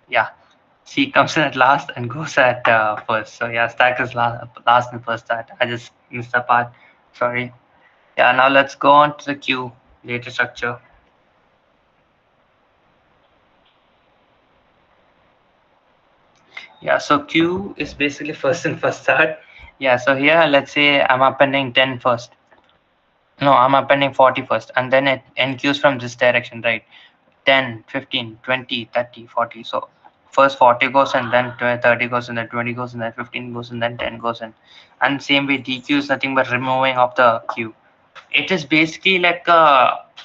Yeah, C comes in at last and goes at first. So yeah, stack is last and first out. I just missed that part. Sorry. Yeah, now let's go on to the queue data structure. Yeah, so queue is basically first and first out. Yeah, so here let's say I'm appending 10 first. No, I'm appending 40 first, and then it enqueues from this direction, right? 10, 15, 20, 30, 40. So first 40 goes, and then 30 goes, and then 20 goes, and then 15 goes, and then 10 goes in. And same way, DQ is nothing but removing of the queue. It is basically like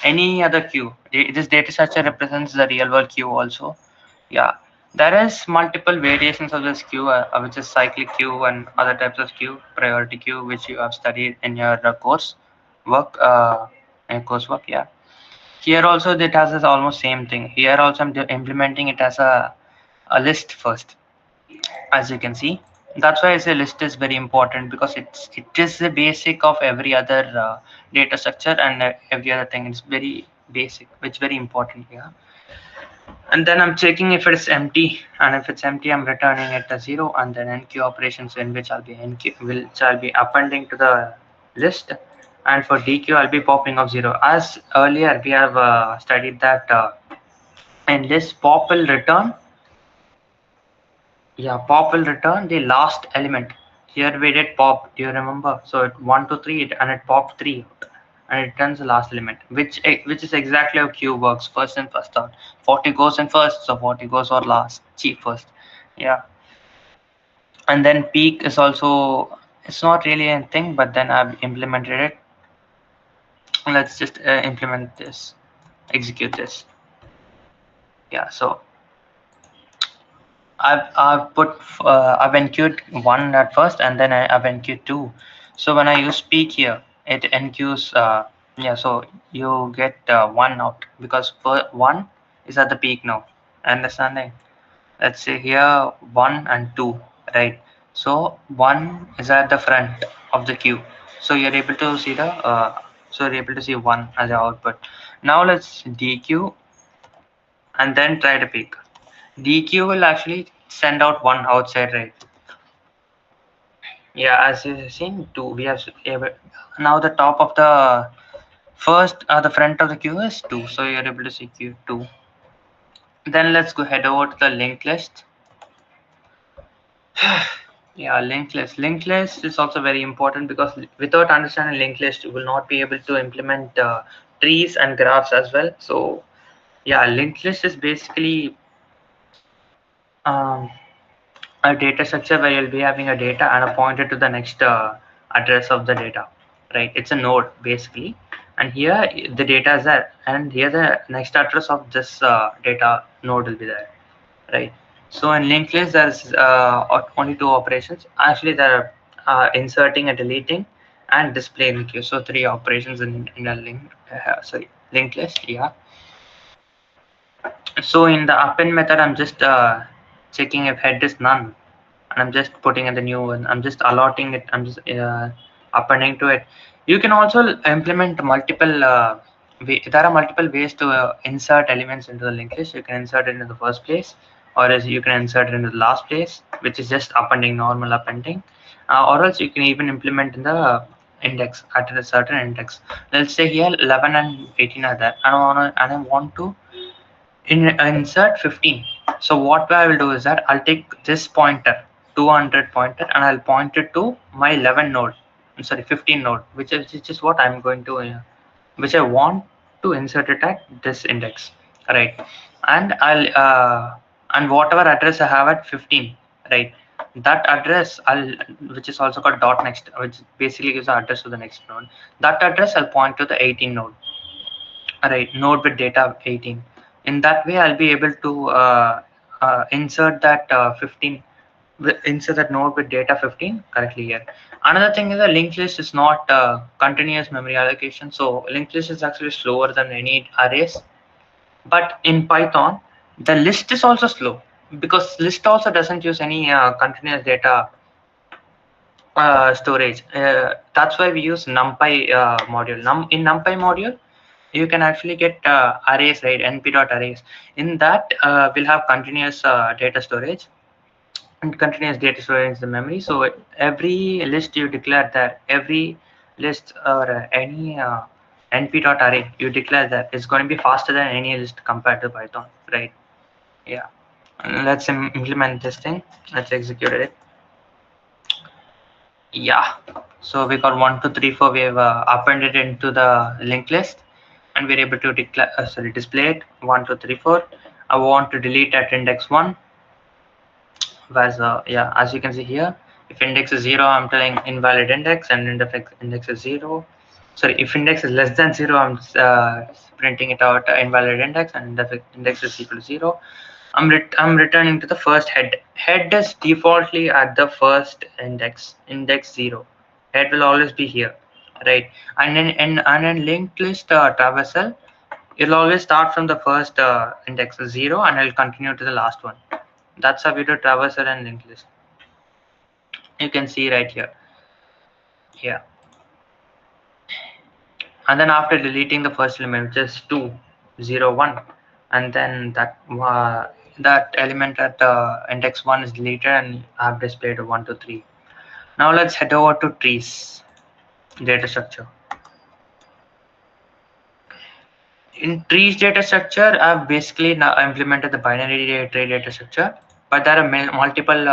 any other queue. This data structure represents the real world queue also. Yeah, there is multiple variations of this queue, which is cyclic queue and other types of queue, priority queue, which you have studied in your course work, in coursework. Yeah, here also it has this almost same thing. Here also I'm implementing it as a list first, as you can see. That's why I say list is very important, because it is the basic of every other data structure, and every other thing. It's very basic, which is very important here. And then I'm checking if it's empty, and if it's empty, I'm returning it as 0, and then NQ operations, in which I'll be appending to the list, and for DQ I'll be popping of 0. As earlier we have studied that in list pop will return, yeah, pop will return the last element. Here we did pop, do you remember? So it 1 to 3 and it popped 3, and it returns the last element, which is exactly how queue works, first in first out. 40 goes in first, so 40 goes or last, cheap first. Yeah, and then peak is also, it's not really a thing, but then I've implemented it. Let's just implement this, execute this. Yeah, so I've enqueued 1 at first, and then I've enqueued 2. So when I use peak here, it enqueues, yeah, so you get 1 out, because 1 is at the peak now. Understanding? Let's say here 1 and 2, right? So 1 is at the front of the queue. So you're able to see so you're able to see 1 as the output. Now let's DQ and then try to peak. DQ will actually send out 1 outside, right? Yeah, as you have seen, 2. We have now the top of the first, the front of the queue is 2. So you're able to see queue 2. Then let's go head over to the linked list. Yeah, linked list. Linked list is also very important, because without understanding linked list, you will not be able to implement trees and graphs as well. So yeah, linked list is basically um, a data structure where you'll be having a data and a pointer to the next address of the data, right? It's a node basically, and here the data is there, and here the next address of this data node will be there, right? So in linked list there's only 2 operations. Actually there are inserting and deleting and displaying the queue. So 3 operations in a linked list. Yeah, so in the append method I'm just checking if head is none, and I'm just putting in the new one. I'm just allotting it. I'm just appending to it. You can also implement multiple. There are multiple ways to insert elements into the linked list. You can insert it in the first place, or else you can insert it in the last place, which is just appending, normal appending, or else you can even implement in the index at a certain index. Let's say here 11 and 18 are there, and I want to insert 15. So what I will do is that I'll take this pointer, 200 pointer, and I'll point it to my 11 node, I'm sorry, 15 node, which is what I'm going to which I want to insert it at this index, right? And I'll and whatever address I have at 15, right, that address which is also called dot next, which basically gives the address to the next node. That address I'll point to the 18 node, right? Node with data 18. In that way, I'll be able to insert that 15, insert that node with data 15 correctly here. Another thing is the linked list is not continuous memory allocation, so linked list is actually slower than any arrays. But in Python, the list is also slow because list also doesn't use any continuous data storage. That's why we use NumPy module. In NumPy module, you can actually get arrays, right? np.arrays. In that, we'll have continuous data storage, and continuous data storage is the memory. So every list you declare that, every list or any np.array you declare that is going to be faster than any list compared to Python, right? Yeah. Let's implement this thing. Let's execute it. Yeah, so we got 1 2 3 4. We have appended into the linked list, and we're able to declare display it 1 2 3 4. I want to delete at index 1, whereas yeah, as you can see here, if index is 0, I'm telling invalid index, and index is 0. Sorry, if index is less than 0, I'm printing it out invalid index, and index is equal to 0. I'm returning to the first head. Head is defaultly at the first index 0. Head will always be here, right? And in linked list traversal, it'll always start from the first index 0, and it'll continue to the last one. That's how we do traversal and linked list. You can see right here. Yeah. And then after deleting the first element, which is 2 0 1, and then that element at index 1 is deleted, and I've displayed 1 2 3. Now let's head over to trees data structure. In trees data structure, I've basically now implemented the binary tree data structure, but there are multiple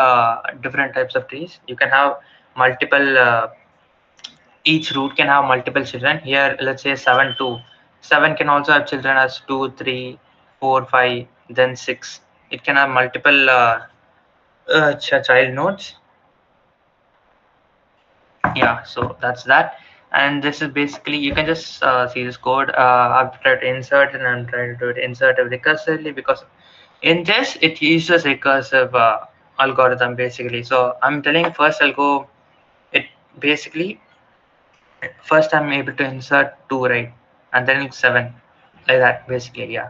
different types of trees. You can have multiple each root can have multiple children. Here, let's say 7 2. 7 can also have children as 2 3 4 5, then 6. It can have multiple child nodes. Yeah, so that's that. And this is basically, you can just see this code. I've tried to insert, and I'm trying to do it insert recursively, because in this it uses recursive algorithm basically. So I'm telling first I'll go it basically. First I'm able to insert 2, right? And then 7, like that basically, yeah.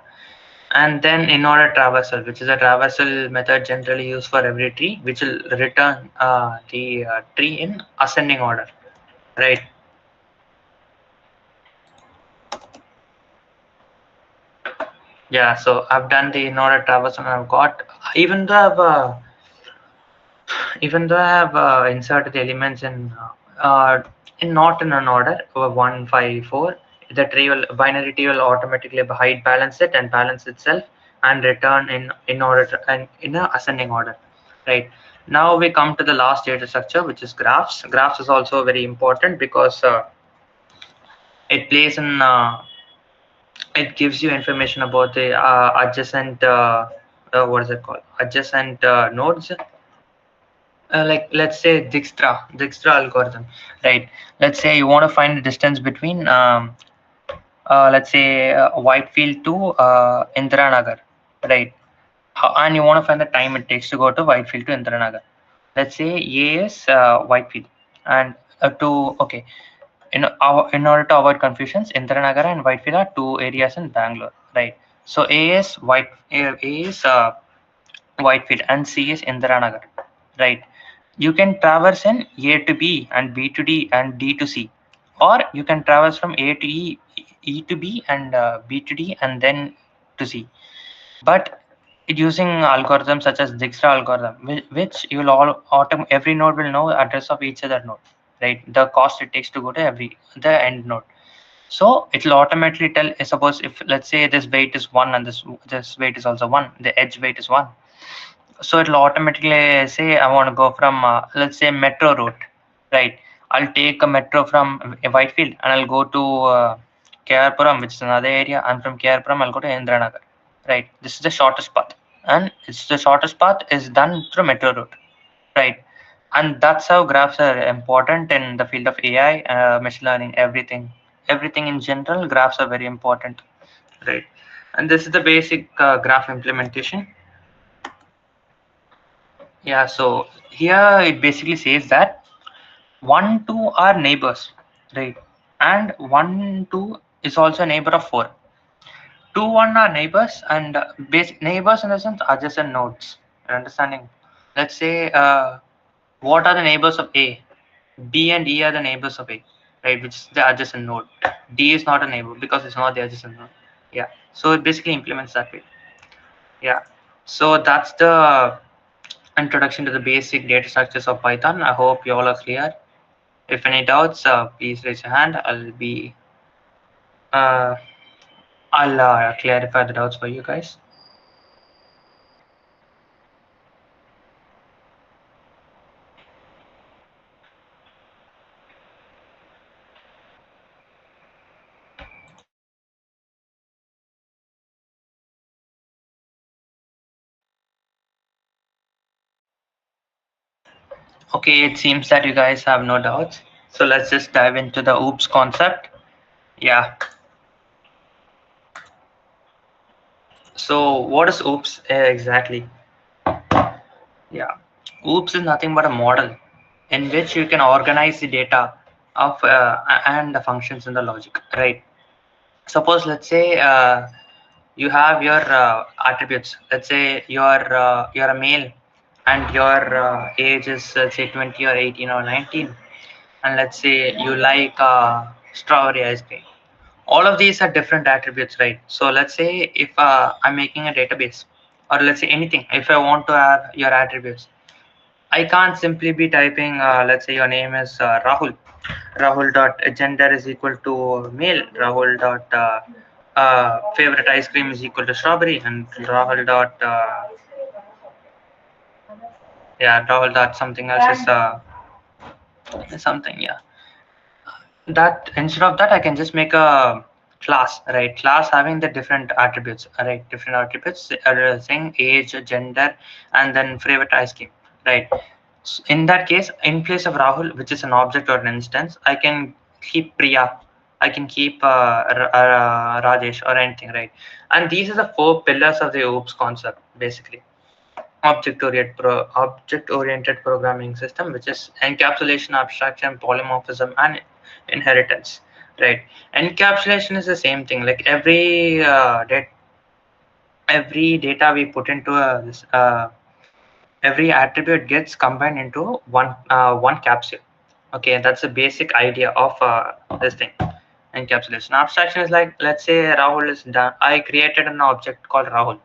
And then in order traversal, which is a traversal method generally used for every tree, which will return the tree in ascending order, right? Yeah, so I've done the in order traversal, and I've got, even though I've inserted the elements in not in an order, 1 5 4, the tree will binary tree will automatically hide balance it and balance itself, and return in order and in a ascending order, right? Now we come to the last data structure, which is graphs. Graphs is also very important because it plays in it gives you information about the adjacent what is it called, adjacent nodes. Like let's say Dijkstra algorithm, right? Let's say you want to find the distance between let's say Whitefield to Indiranagar, right? And you want to find the time it takes to go to Whitefield to Indiranagar. Let's say A is Whitefield, and okay, in order to avoid confusions, Indiranagar and Whitefield are two areas in Bangalore, right? So A is Whitefield, and C is Indiranagar, right? You can traverse in A to B and B to D and D to C, or you can traverse from A to E, E to B, and B to D, and then to C. But using algorithms such as Dijkstra algorithm, which you will every node will know address of each other node, right? The cost it takes to go to the end node. So it will automatically tell. Suppose if, let's say, this weight is 1 and this weight is also 1, the edge weight is 1. So it'll automatically say I want to go from let's say metro route, right? I'll take a metro from Whitefield, and I'll go to Puram, which is another area, and from Puram I'll go to Indiranagar, right? This is the shortest path, and it's the shortest path is done through metro route, right? And that's how graphs are important in the field of AI, machine learning, everything in general. Graphs are very important, right? And this is the basic graph implementation. Yeah, so here it basically says that 1 2 are neighbors, right? And 1 2 is also a neighbor of 4. 2 1 are neighbors, and basic neighbors in the sense adjacent nodes. You're understanding? Let's say what are the neighbors of A? B and E are the neighbors of A, right? Which is the adjacent node. D is not a neighbor because it's not the adjacent node. Yeah. So it basically implements that way. Yeah. So that's the introduction to the basic data structures of Python. I hope you all are clear. If any doubts, please raise your hand. Uh, I'll clarify the doubts for you guys. Okay, it seems that you guys have no doubts. So let's just dive into the OOPS concept. Yeah. So what is OOPS exactly? Yeah. OOPS is nothing but a model in which you can organize the data of and the functions in the logic, right? Suppose let's say you have your attributes. Let's say you're a male and your age is let's say 20 or 18 or 19, and let's say you like strawberry ice cream. All of these are different attributes, right? So let's say if I'm making a database, or let's say anything, if I want to have your attributes, I can't simply be typing let's say your name is Rahul. Rahul dot gender is equal to male. Rahul dot favorite ice cream is equal to strawberry, and Rahul dot yeah, Rahul dot something else is something, yeah. That instead of that I can just make a class, right? Class having the different attributes, right? Different attributes saying age, gender, and then favorite ice cream, right? So in that case, in place of Rahul, which is an object or an instance, I can keep Priya, I can keep Rajesh or anything, right? And these are the four pillars of the OOPS concept, basically. Object-oriented programming system, which is encapsulation, abstraction, polymorphism, and inheritance, right? Encapsulation is the same thing. Like every data we put into every attribute gets combined into one capsule. Okay, that's the basic idea of this thing. Encapsulation. Abstraction is like, let's say Rahul is done. I created an object called Rahul,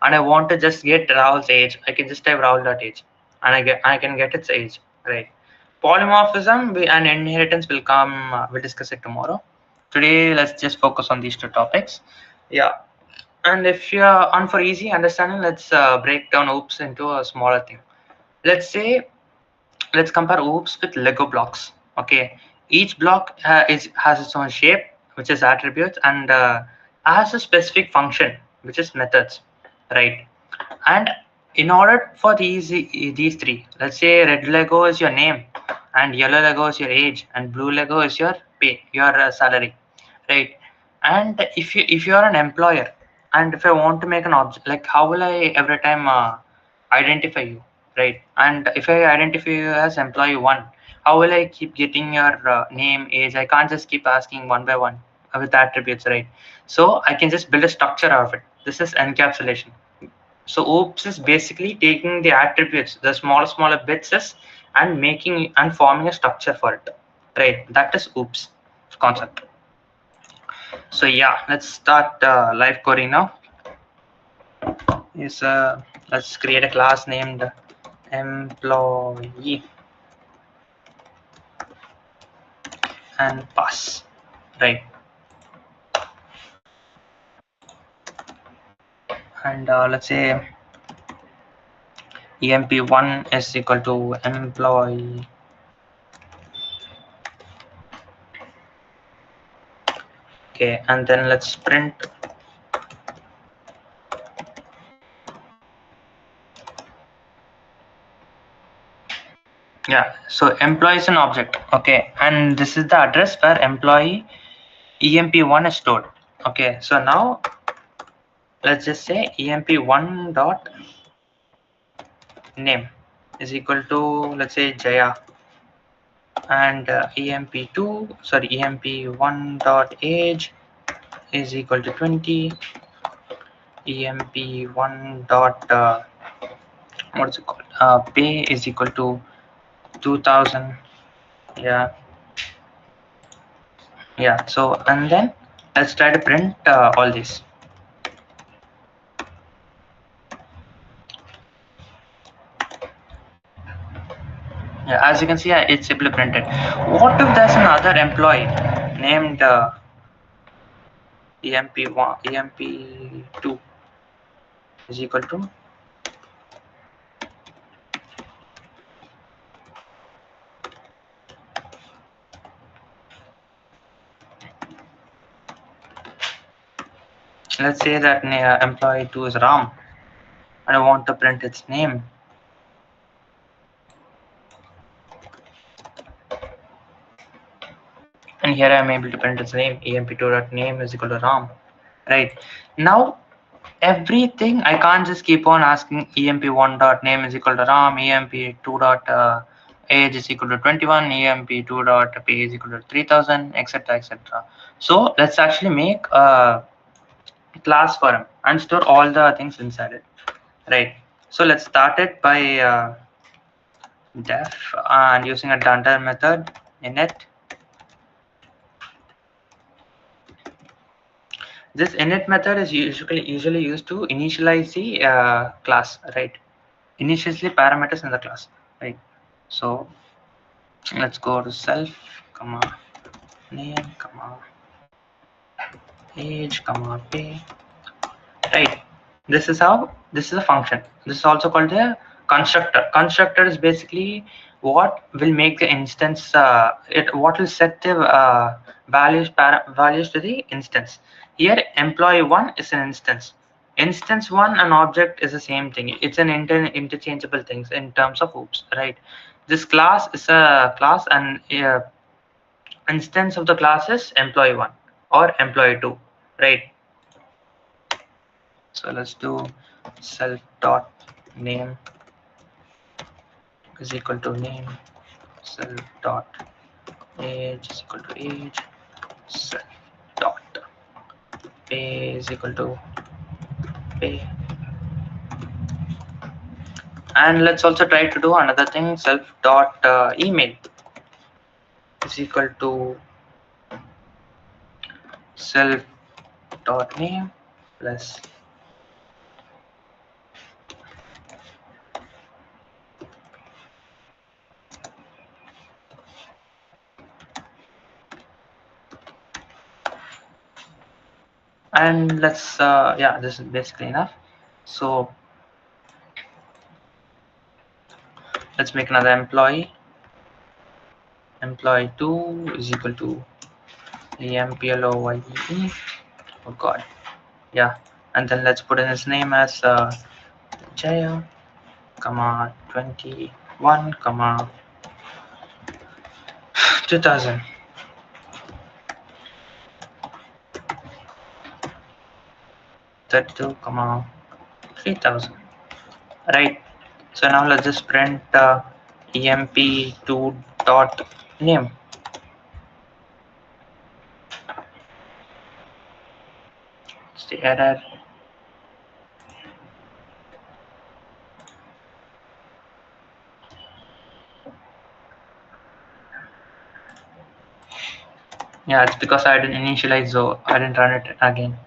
and I want to just get Rahul's age. I can just type Rahul.age, and I can get its age, right? Polymorphism and inheritance will come. We'll discuss it tomorrow. Today, let's just focus on these two topics. Yeah, and if you're on for easy understanding, let's break down OOPS into a smaller thing. Let's say, let's compare OOPS with Lego blocks. Okay, each block is has its own shape, which is attributes, and has a specific function, which is methods, right? And in order for these three, let's say red Lego is your name, and yellow Lego is your age, and blue Lego is your pay, your salary, right? And if you are an employer, and if I want to make an object, like how will I every time identify you, right? And if I identify you as employee one, how will I keep getting your name, age? I can't just keep asking one by one with attributes, right? So I can just build a structure out of it. This is encapsulation. So OOPS is basically taking the attributes, the smaller bits, and making and forming a structure for it, right? That is OOPS concept. So yeah, let's start live coding now. Is let's create a class named employee and pass, right? And let's say emp1 is equal to employee. Okay, and then let's print Yeah, so employee is an object, okay, and this is the address where employee emp1 is stored. Okay, so now let's just say emp1 dot name is equal to, let's say, Jaya, and emp2, sorry, emp1 dot age is equal to 20, emp1 dot what's it called, pay is equal to 2000. Yeah, yeah, so and then let's try to print all this. Yeah, as you can see, it's simply printed. What if there's another employee named emp1 emp2 is equal to, let's say that employee 2 is Ram, and I want to print its name. And here I'm able to print its name, emp2.name is equal to Ram. Right now, everything I can't just keep on asking emp1.name is equal to Ram, emp2 dot age is equal to 21, emp2 dot pay is equal to 3000, etc., etc. So let's actually make a class for him and store all the things inside it. Right. So let's start it by def and using a dunder method init. This init method is usually used to initialize the class, right? Initialize the parameters in the class, right? So let's go to self, comma name, comma age, comma pay, right? This is how, this is a function. This is also called a constructor. Constructor is basically what will make the instance, what will set the values to the instance. Here employee 1 is an instance. Instance 1 and object is the same thing. It's an interchangeable things in terms of oops, right? This class is a class, and instance of the class is employee 1 or employee 2, right? So let's do self dot name is equal to name, self dot age is equal to age, self dot pay is equal to pay. And let's also try to do another thing, self dot email is equal to self dot name plus, and let's yeah, this is basically enough. So let's make another employee. Employee 2 is equal to employee. Oh god, yeah, and then let's put in his name as Jaya, comma 21, comma 2000, 32, comma 3000, right? So now let's just print emp2 dot name. It's the error. Yeah, it's because I didn't initialize, so I didn't run it again.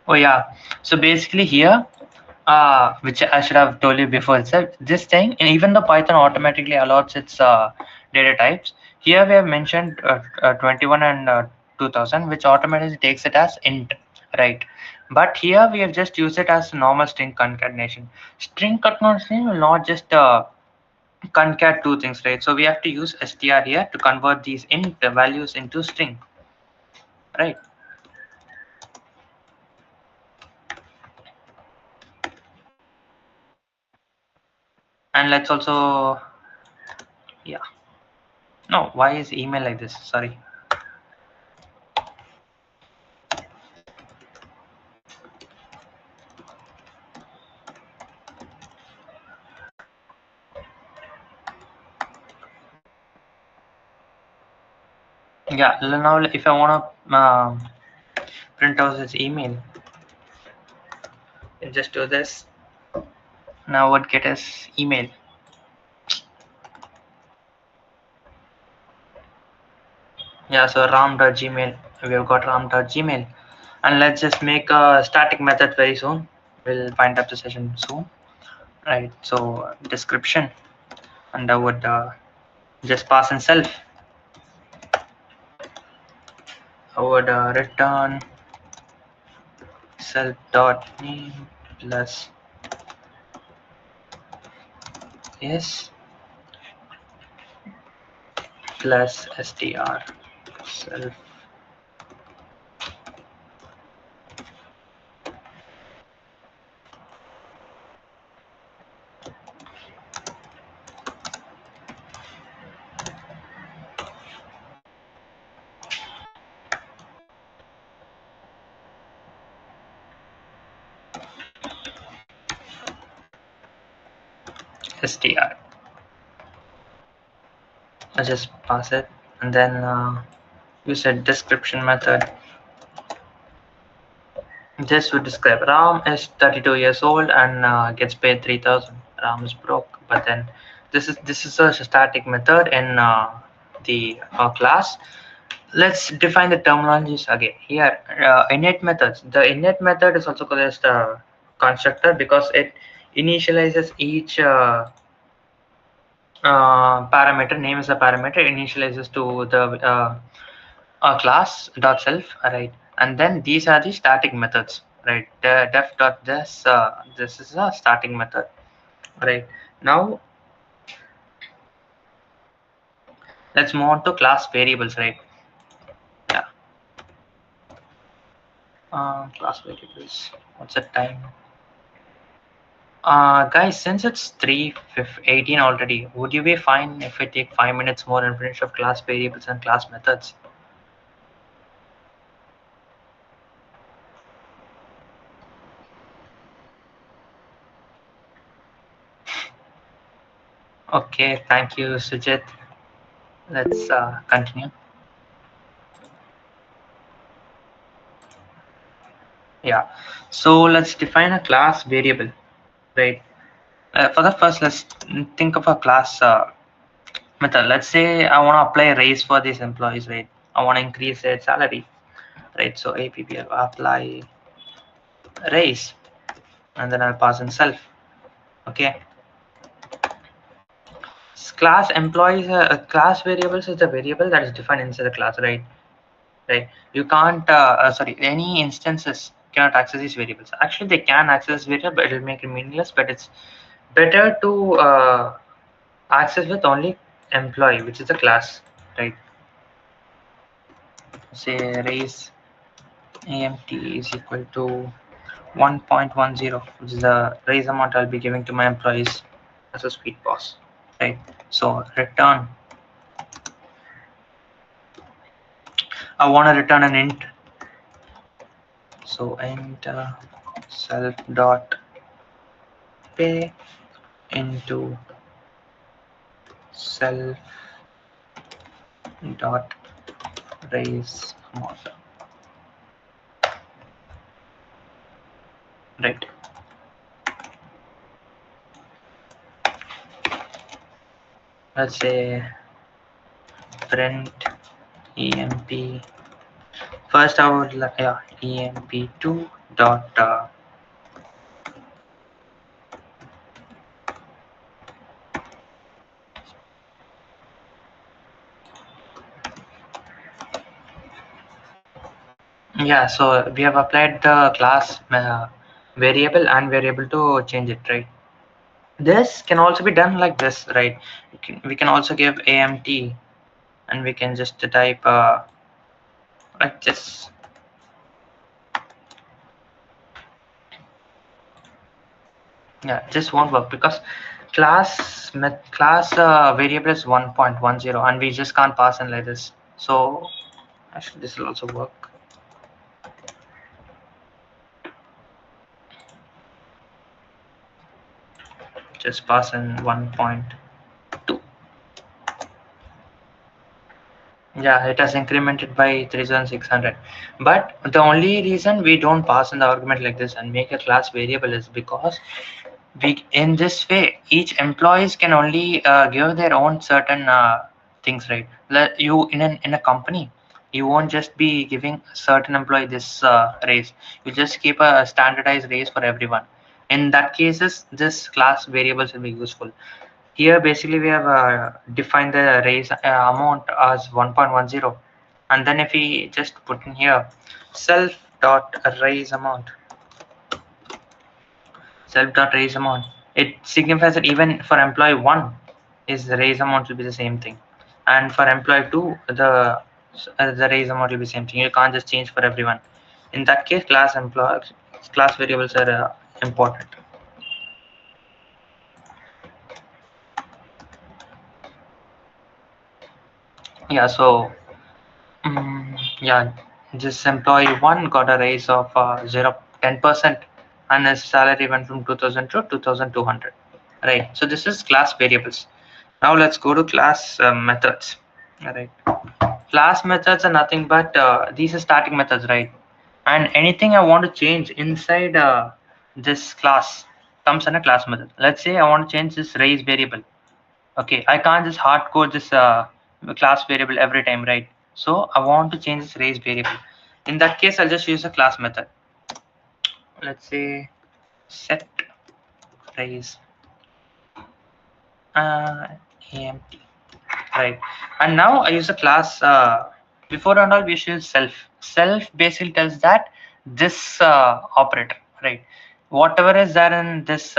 Oh yeah, so basically here, which I should have told you before itself, this thing, and even though Python automatically allows its data types, here we have mentioned 21 and 2000, which automatically takes it as int, right? But here we have just used it as normal string concatenation. String concatenation will not just concat two things, right? So we have to use str here to convert these int values into string, right? And let's also, yeah, no, why is email like this? Sorry. Yeah, now if I want to print out this email, you just do this. Now what get is email. Yeah, so ram.gmail, we've got ram.gmail, and let's just make a static method very soon. We'll find up the session soon, right? So description, and I would just pass in self. I would return self dot name plus s plus str self. str. I just pass it, and then use a description method. This would describe Ram is 32 years old and gets paid 3,000. Ram is broke, but then this is a static method in the class. Let's define the terminologies again. Here, init methods. The init method is also called as the constructor because it initializes each parameter. Name is a parameter. Initializes to the class dot self, right? And then these are the static methods, right? The def dot this is a starting method, right? Now let's move on to class variables, right? Yeah. Class variables. What's the time? Guys, since it's 3:18 already, would you be fine if we take 5 minutes more and finish up class variables and class methods? Okay, thank you, Sujit. Let's continue. Yeah, so let's define a class variable, right? For the first, let's think of a class method. Let's say I want to apply a raise for these employees, right? I want to increase their salary, right? So app apply raise, and then I'll pass in self. Okay. Class employees, class variables is the variable that is defined inside the class, right? Right. You can't. Sorry, any instances cannot access these variables. Actually, they can access variable, but it will make it meaningless. But it's better to access with only employee, which is a class, right? Say raise amt is equal to 1.10, which is the raise amount I'll be giving to my employees as a speed pause, right? So return, I want to return an int, so int self dot pay into self dot raise amount, right? Let's say print emp. First I would like, yeah, emp2 dot yeah, so we have applied the class variable and variable to change it, right? This can also be done like this, right? We can also give amt, and we can just type like this. Yeah, this won't work because class variable is 1.10, and we just can't pass in like this. So actually this will also work. Just pass in 1.2. Yeah, it has incremented by 3600. But the only reason we don't pass in the argument like this and make a class variable is because we, in this way, each employees can only give their own certain things, right? You in a company, you won't just be giving a certain employee this raise. You just keep a standardized raise for everyone. In that cases, this class variables will be useful. Here, basically, we have defined the raise amount as 1.10, and then if we just put in here self dot raise amount, it signifies that even for employee 1 is the raise amount will be the same thing, and for employee 2 the raise amount will be same thing. You can't just change for everyone. In that case, class variables are important. Yeah, so yeah, this employee 1 got a raise of 10%, and his salary went from 2000 to 2200, right? So this is class variables. Now let's go to class methods. All right, class methods are nothing but these are static methods, right? And anything I want to change inside this class comes in a class method. Let's say I want to change this raise variable. Okay, I can't just hard code this class variable every time, right? So I want to change this raise variable. In that case, I'll just use a class method. Let's say set raise amt, right? And now I use a class. Before and all, we should use self. Self basically tells that this operator, right? Whatever is there in this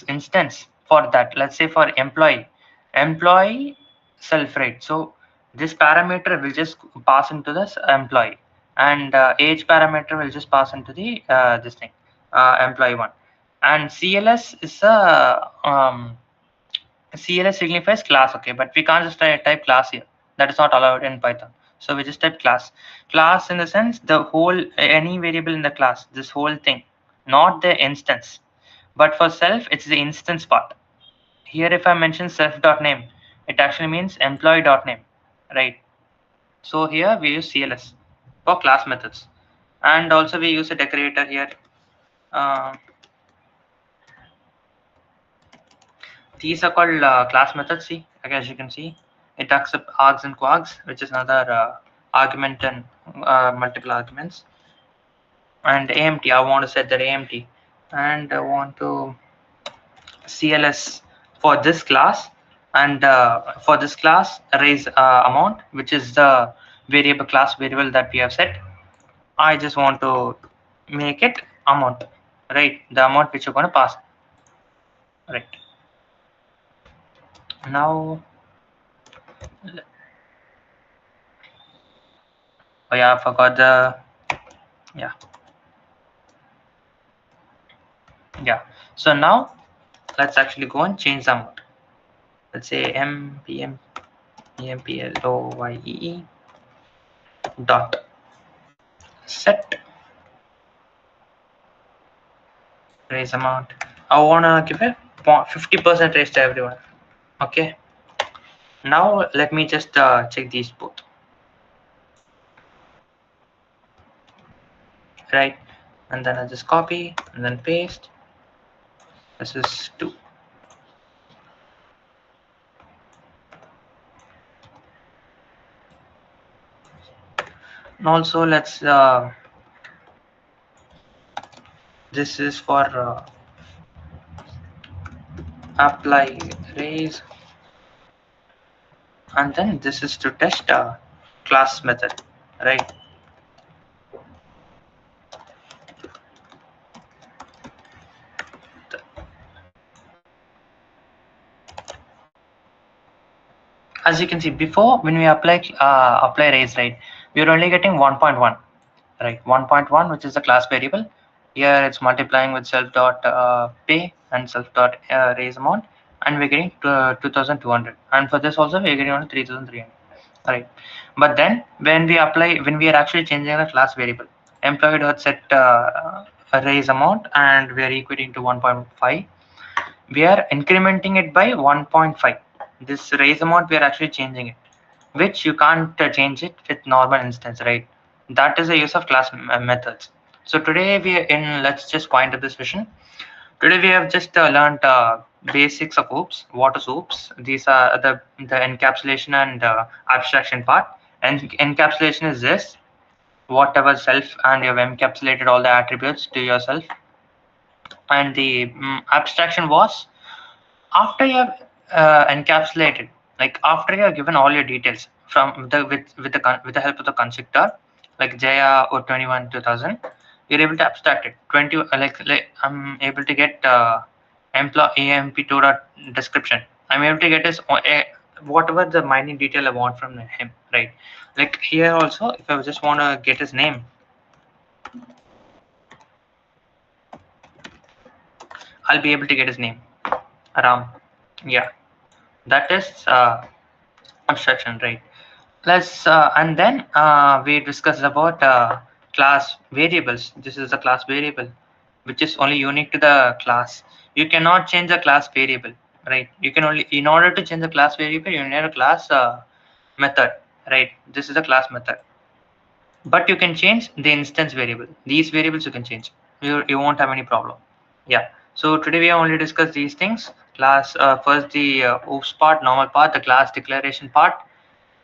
instance for that, let's say for employee self, right? So this parameter will just pass into this employee, and age parameter will just pass into the this thing employee 1, and cls is a cls signifies class. Okay, but we can't just type class here. That is not allowed in Python. So we just type class in the sense the whole any variable in the class, this whole thing, not the instance. But for self, it's the instance part. Here, if I mention self.name, it actually means employee.name, right? So here we use CLS for class methods. And also we use a decorator here. Uh, these are called class methods. See, as you can see, it accepts args and quargs, which is another argument and multiple arguments. And AMT, I want to set that AMT. And I want to CLS for this class, and for this class raise amount, which is the variable class variable that we have set. I just want to make it amount, right? The amount which you're going to pass, right? Now, oh yeah, I forgot the, yeah, yeah. So now let's actually go and change the amount. Let's say mpm employee dot set raise amount. I wanna give a 50% raise to everyone. Okay. Now let me just check these both. Right, and then I just copy and then paste. This is 2. And also let's this is for apply raise, and then this is to test class method, right? As you can see, before when we apply raise, right, we are only getting 1.1, right? 1.1, which is the class variable. Here it's multiplying with self dot pay and self dot raise amount, and we're getting 2200. And for this also we're getting only 3300. Right. But then when we are actually changing the class variable, employee dot set a raise amount, and we are equating to 1.5. We are incrementing it by 1.5. This raise amount we are actually changing it, which you can't change it with normal instance, right? That is the use of class methods. So today we are in, let's just wind up this session. Today we have just learned basics of OOPs. What is OOPs? These are the encapsulation and abstraction part. And encapsulation is this: whatever self, and you've encapsulated all the attributes to yourself. And the abstraction was after you have encapsulated, like after you have given all your details from the with the help of the constructor, like Jaya or 21 2000, you're able to abstract it. 20 like I'm able to get employee emp2 dot description. I'm able to get his whatever the minor detail I want from him, right? Like here also, if I just want to get his name, I'll be able to get his name, Ram. Yeah, that is abstraction, right? Let's and then we discussed about class variables. This is a class variable which is only unique to the class. You cannot change the class variable, right? You can only, in order to change the class variable, you need a class method, right? This is a class method, but you can change the instance variable. These variables you can change. You won't have any problem. Yeah. So today we have only discussed these things. Class first the oops part, normal part, the class declaration part,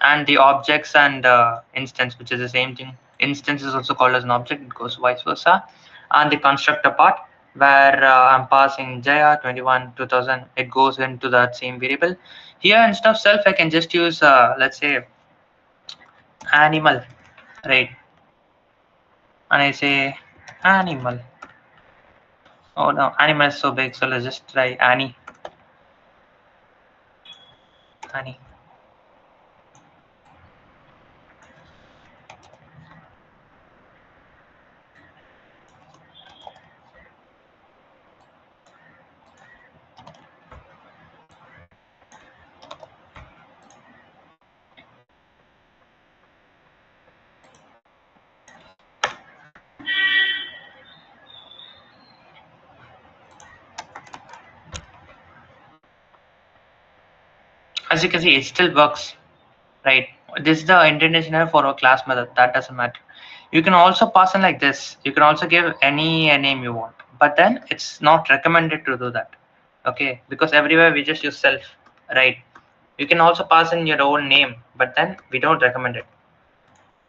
and the objects and instance, which is the same thing. Instance is also called as an object, it goes vice versa. And the constructor part, where I'm passing Jaya 21 2000, it goes into that same variable. Here instead of self I can just use let's say animal, right? And I say animal. Oh no, animal is so big, so let's just try Annie. As you can see, it still works, right? This is the intention for a class method. That doesn't matter. You can also pass in like this. You can also give any name you want, but then it's not recommended to do that. Okay, because everywhere we just use self, right? You can also pass in your own name, but then we don't recommend it.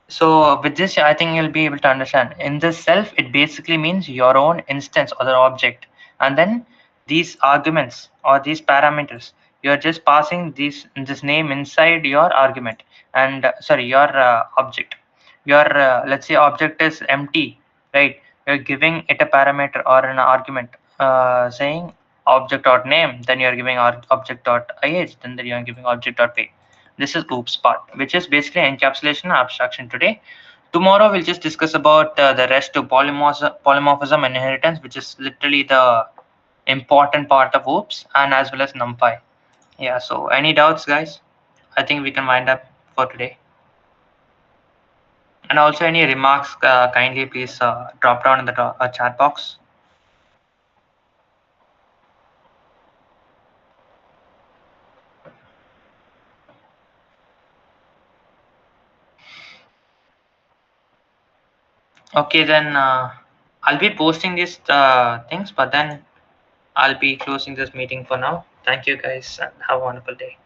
So with this, I think you'll be able to understand. In this self, it basically means your own instance or the object, and then these arguments or these parameters, you're just passing this name inside your argument, and sorry, your object. Your let's say object is empty, right? You're giving it a parameter or an argument, saying object dot name. Then you're giving object dot age. Then you're giving object dot pay. This is OOPS part, which is basically encapsulation and abstraction today. Tomorrow we'll just discuss about the rest of polymorphism and inheritance, which is literally the important part of OOPS, and as well as NumPy. Yeah, so any doubts, guys? I think we can wind up for today. And also any remarks, kindly please drop down in the chat box. Okay, then I'll be posting these things, but then I'll be closing this meeting for now. Thank you guys and have a wonderful day.